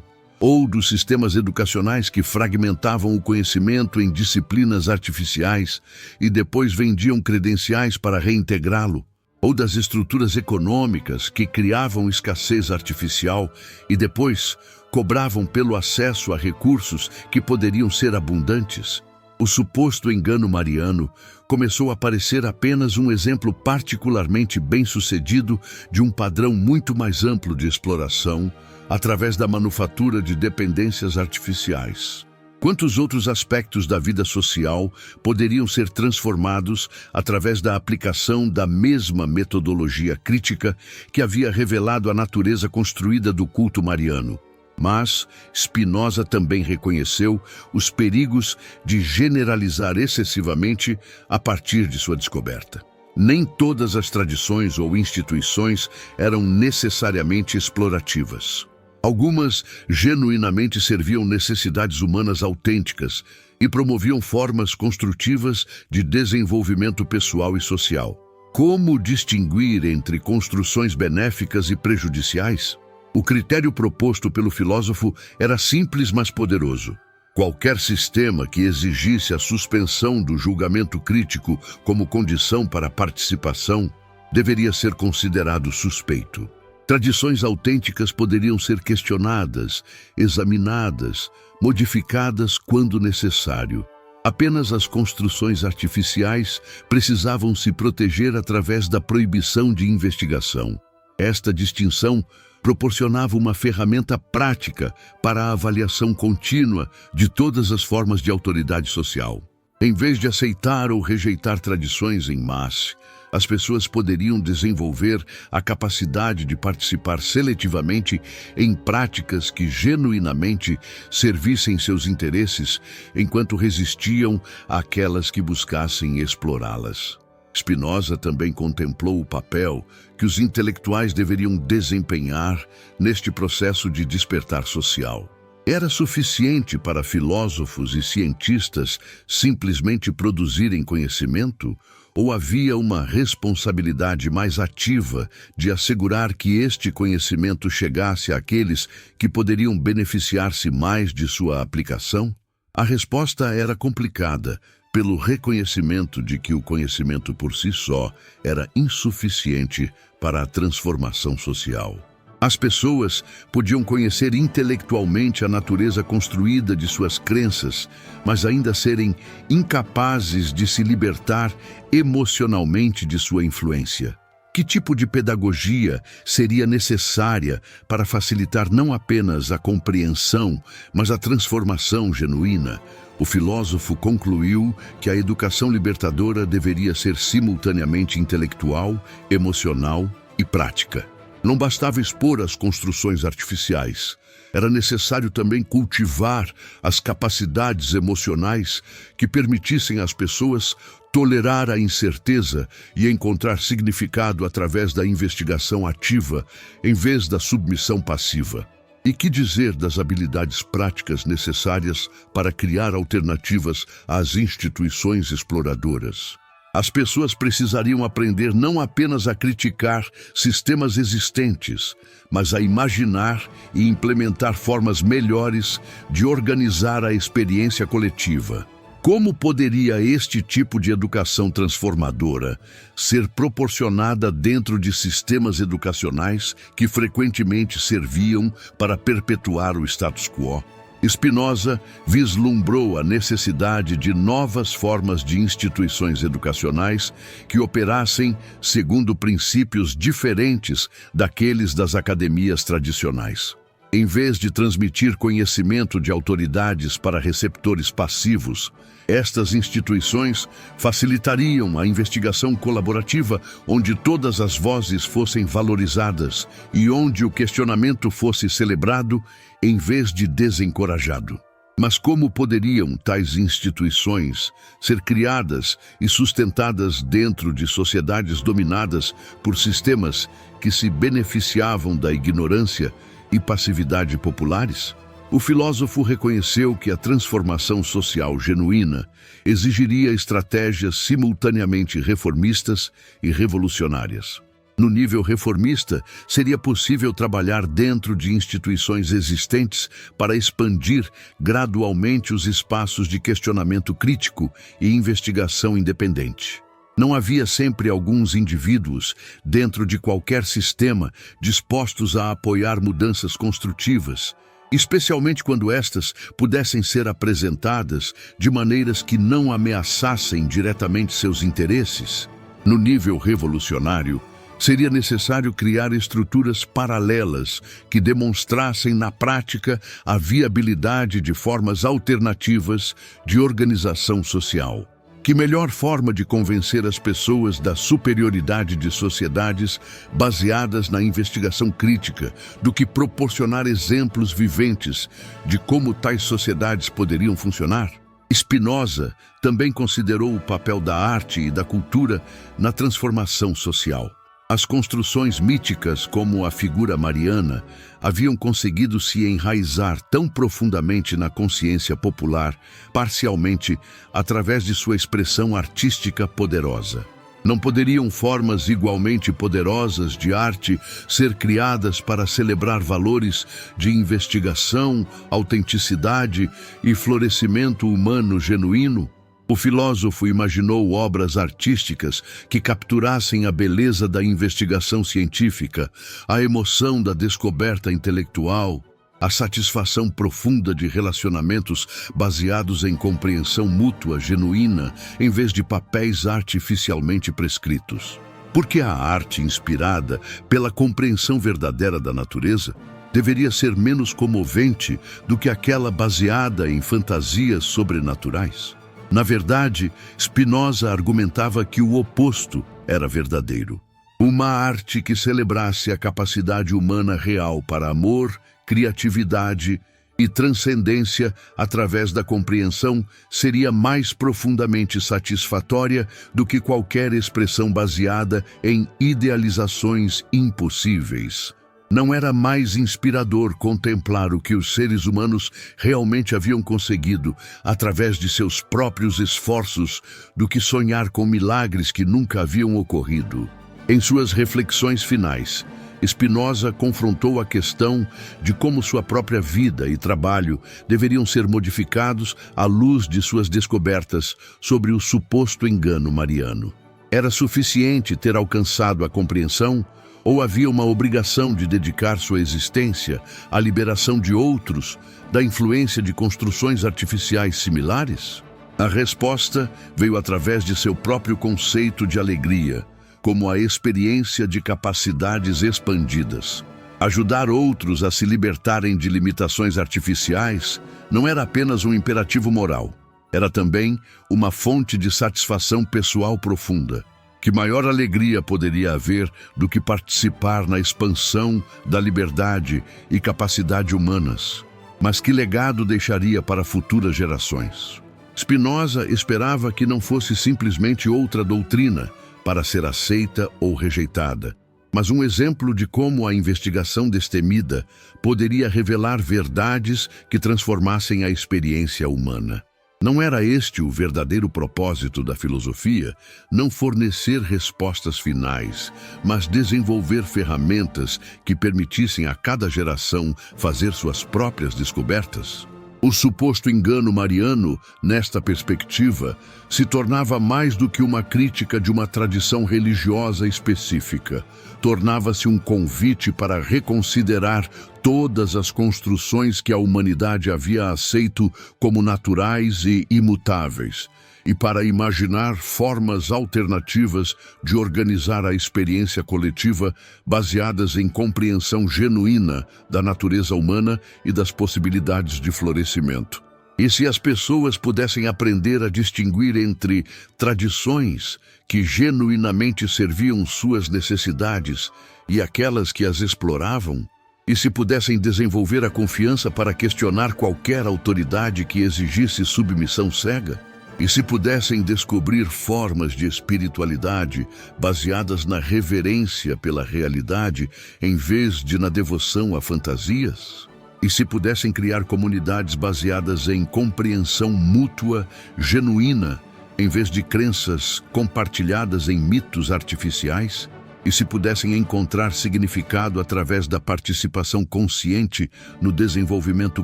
Ou dos sistemas educacionais que fragmentavam o conhecimento em disciplinas artificiais e depois vendiam credenciais para reintegrá-lo? ou das estruturas econômicas que criavam escassez artificial e depois cobravam pelo acesso a recursos que poderiam ser abundantes. O suposto engano mariano começou a parecer apenas um exemplo particularmente bem-sucedido de um padrão muito mais amplo de exploração através da manufatura de dependências artificiais. Quantos outros aspectos da vida social poderiam ser transformados através da aplicação da mesma metodologia crítica que havia revelado a natureza construída do culto mariano? Mas Spinoza também reconheceu os perigos de generalizar excessivamente a partir de sua descoberta. Nem todas as tradições ou instituições eram necessariamente explorativas. Algumas genuinamente serviam necessidades humanas autênticas e promoviam formas construtivas de desenvolvimento pessoal e social. Como distinguir entre construções benéficas e prejudiciais? O critério proposto pelo filósofo era simples, mas poderoso. Qualquer sistema que exigisse a suspensão do julgamento crítico como condição para a participação deveria ser considerado suspeito. Tradições autênticas poderiam ser questionadas, examinadas, modificadas quando necessário. Apenas as construções artificiais precisavam se proteger através da proibição de investigação. Esta distinção proporcionava uma ferramenta prática para a avaliação contínua de todas as formas de autoridade social. Em vez de aceitar ou rejeitar tradições em massa, as pessoas poderiam desenvolver a capacidade de participar seletivamente em práticas que genuinamente servissem seus interesses, enquanto resistiam àquelas que buscassem explorá-las. Spinoza também contemplou o papel que os intelectuais deveriam desempenhar neste processo de despertar social. Era suficiente para filósofos e cientistas simplesmente produzirem conhecimento? Ou havia uma responsabilidade mais ativa de assegurar que este conhecimento chegasse àqueles que poderiam beneficiar-se mais de sua aplicação? A resposta era complicada, pelo reconhecimento de que o conhecimento por si só era insuficiente para a transformação social. As pessoas podiam conhecer intelectualmente a natureza construída de suas crenças, mas ainda serem incapazes de se libertar emocionalmente de sua influência. Que tipo de pedagogia seria necessária para facilitar não apenas a compreensão, mas a transformação genuína? O filósofo concluiu que a educação libertadora deveria ser simultaneamente intelectual, emocional e prática. Não bastava expor as construções artificiais. Era necessário também cultivar as capacidades emocionais que permitissem às pessoas tolerar a incerteza e encontrar significado através da investigação ativa, em vez da submissão passiva. E que dizer das habilidades práticas necessárias para criar alternativas às instituições exploradoras? As pessoas precisariam aprender não apenas a criticar sistemas existentes, mas a imaginar e implementar formas melhores de organizar a experiência coletiva. Como poderia este tipo de educação transformadora ser proporcionada dentro de sistemas educacionais que frequentemente serviam para perpetuar o status quo? Spinoza vislumbrou a necessidade de novas formas de instituições educacionais que operassem segundo princípios diferentes daqueles das academias tradicionais. Em vez de transmitir conhecimento de autoridades para receptores passivos, estas instituições facilitariam a investigação colaborativa onde todas as vozes fossem valorizadas e onde o questionamento fosse celebrado em vez de desencorajado. Mas como poderiam tais instituições ser criadas e sustentadas dentro de sociedades dominadas por sistemas que se beneficiavam da ignorância e passividade populares? O filósofo reconheceu que a transformação social genuína exigiria estratégias simultaneamente reformistas e revolucionárias. No nível reformista, seria possível trabalhar dentro de instituições existentes para expandir gradualmente os espaços de questionamento crítico e investigação independente. Não havia sempre alguns indivíduos, dentro de qualquer sistema, dispostos a apoiar mudanças construtivas, especialmente quando estas pudessem ser apresentadas de maneiras que não ameaçassem diretamente seus interesses. No nível revolucionário, seria necessário criar estruturas paralelas que demonstrassem na prática a viabilidade de formas alternativas de organização social. Que melhor forma de convencer as pessoas da superioridade de sociedades baseadas na investigação crítica do que proporcionar exemplos viventes de como tais sociedades poderiam funcionar? Spinoza também considerou o papel da arte e da cultura na transformação social. As construções míticas, como a figura mariana, haviam conseguido se enraizar tão profundamente na consciência popular, parcialmente através de sua expressão artística poderosa. Não poderiam formas igualmente poderosas de arte ser criadas para celebrar valores de investigação, autenticidade e florescimento humano genuíno? O filósofo imaginou obras artísticas que capturassem a beleza da investigação científica, a emoção da descoberta intelectual, a satisfação profunda de relacionamentos baseados em compreensão mútua genuína, em vez de papéis artificialmente prescritos. Porque a arte inspirada pela compreensão verdadeira da natureza deveria ser menos comovente do que aquela baseada em fantasias sobrenaturais. Na verdade, Spinoza argumentava que o oposto era verdadeiro. Uma arte que celebrasse a capacidade humana real para amor, criatividade e transcendência através da compreensão seria mais profundamente satisfatória do que qualquer expressão baseada em idealizações impossíveis. Não era mais inspirador contemplar o que os seres humanos realmente haviam conseguido através de seus próprios esforços do que sonhar com milagres que nunca haviam ocorrido? Em suas reflexões finais, Spinoza confrontou a questão de como sua própria vida e trabalho deveriam ser modificados à luz de suas descobertas sobre o suposto engano mariano. Era suficiente ter alcançado a compreensão, ou havia uma obrigação de dedicar sua existência à liberação de outros da influência de construções artificiais similares? A resposta veio através de seu próprio conceito de alegria, como a experiência de capacidades expandidas. Ajudar outros a se libertarem de limitações artificiais não era apenas um imperativo moral, era também uma fonte de satisfação pessoal profunda. Que maior alegria poderia haver do que participar na expansão da liberdade e capacidade humanas? Mas que legado deixaria para futuras gerações? Spinoza esperava que não fosse simplesmente outra doutrina para ser aceita ou rejeitada, mas um exemplo de como a investigação destemida poderia revelar verdades que transformassem a experiência humana. Não era este o verdadeiro propósito da filosofia? Não fornecer respostas finais, mas desenvolver ferramentas que permitissem a cada geração fazer suas próprias descobertas? O suposto engano mariano, nesta perspectiva, se tornava mais do que uma crítica de uma tradição religiosa específica. Tornava-se um convite para reconsiderar todas as construções que a humanidade havia aceito como naturais e imutáveis, e para imaginar formas alternativas de organizar a experiência coletiva baseadas em compreensão genuína da natureza humana e das possibilidades de florescimento. E se as pessoas pudessem aprender a distinguir entre tradições que genuinamente serviam suas necessidades e aquelas que as exploravam, e se pudessem desenvolver a confiança para questionar qualquer autoridade que exigisse submissão cega, e se pudessem descobrir formas de espiritualidade baseadas na reverência pela realidade em vez de na devoção a fantasias, e se pudessem criar comunidades baseadas em compreensão mútua, genuína, em vez de crenças compartilhadas em mitos artificiais, e se pudessem encontrar significado através da participação consciente no desenvolvimento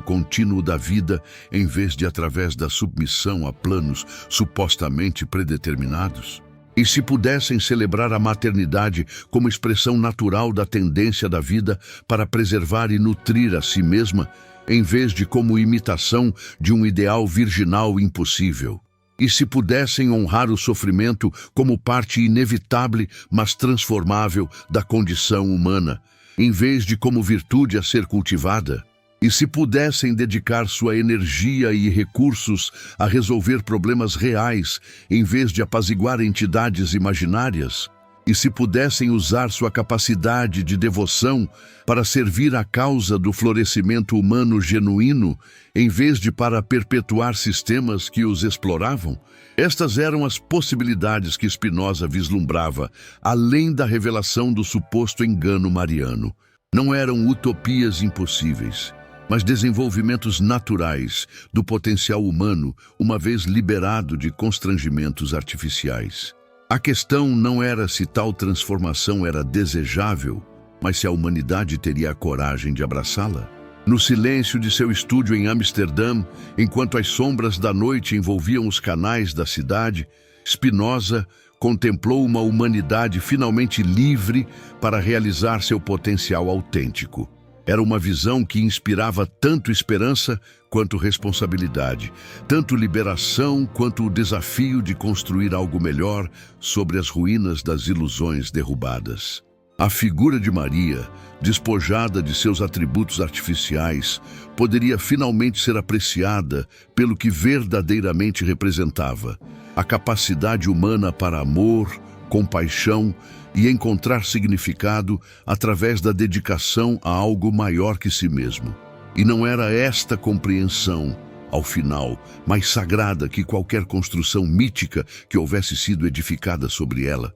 contínuo da vida, em vez de através da submissão a planos supostamente predeterminados. E se pudessem celebrar a maternidade como expressão natural da tendência da vida para preservar e nutrir a si mesma, em vez de como imitação de um ideal virginal impossível. E se pudessem honrar o sofrimento como parte inevitável, mas transformável da condição humana, em vez de como virtude a ser cultivada. E se pudessem dedicar sua energia e recursos a resolver problemas reais, em vez de apaziguar entidades imaginárias. E se pudessem usar sua capacidade de devoção para servir à causa do florescimento humano genuíno, em vez de para perpetuar sistemas que os exploravam. Estas eram as possibilidades que Spinoza vislumbrava, além da revelação do suposto engano mariano. Não eram utopias impossíveis, mas desenvolvimentos naturais do potencial humano, uma vez liberado de constrangimentos artificiais. A questão não era se tal transformação era desejável, mas se a humanidade teria a coragem de abraçá-la. No silêncio de seu estúdio em Amsterdã, enquanto as sombras da noite envolviam os canais da cidade, Spinoza contemplou uma humanidade finalmente livre para realizar seu potencial autêntico. Era uma visão que inspirava tanto esperança quanto responsabilidade, tanto liberação quanto o desafio de construir algo melhor sobre as ruínas das ilusões derrubadas. A figura de Maria, despojada de seus atributos artificiais, poderia finalmente ser apreciada pelo que verdadeiramente representava: a capacidade humana para amor, compaixão e encontrar significado através da dedicação a algo maior que si mesmo. E não era esta compreensão, ao final, mais sagrada que qualquer construção mítica que houvesse sido edificada sobre ela?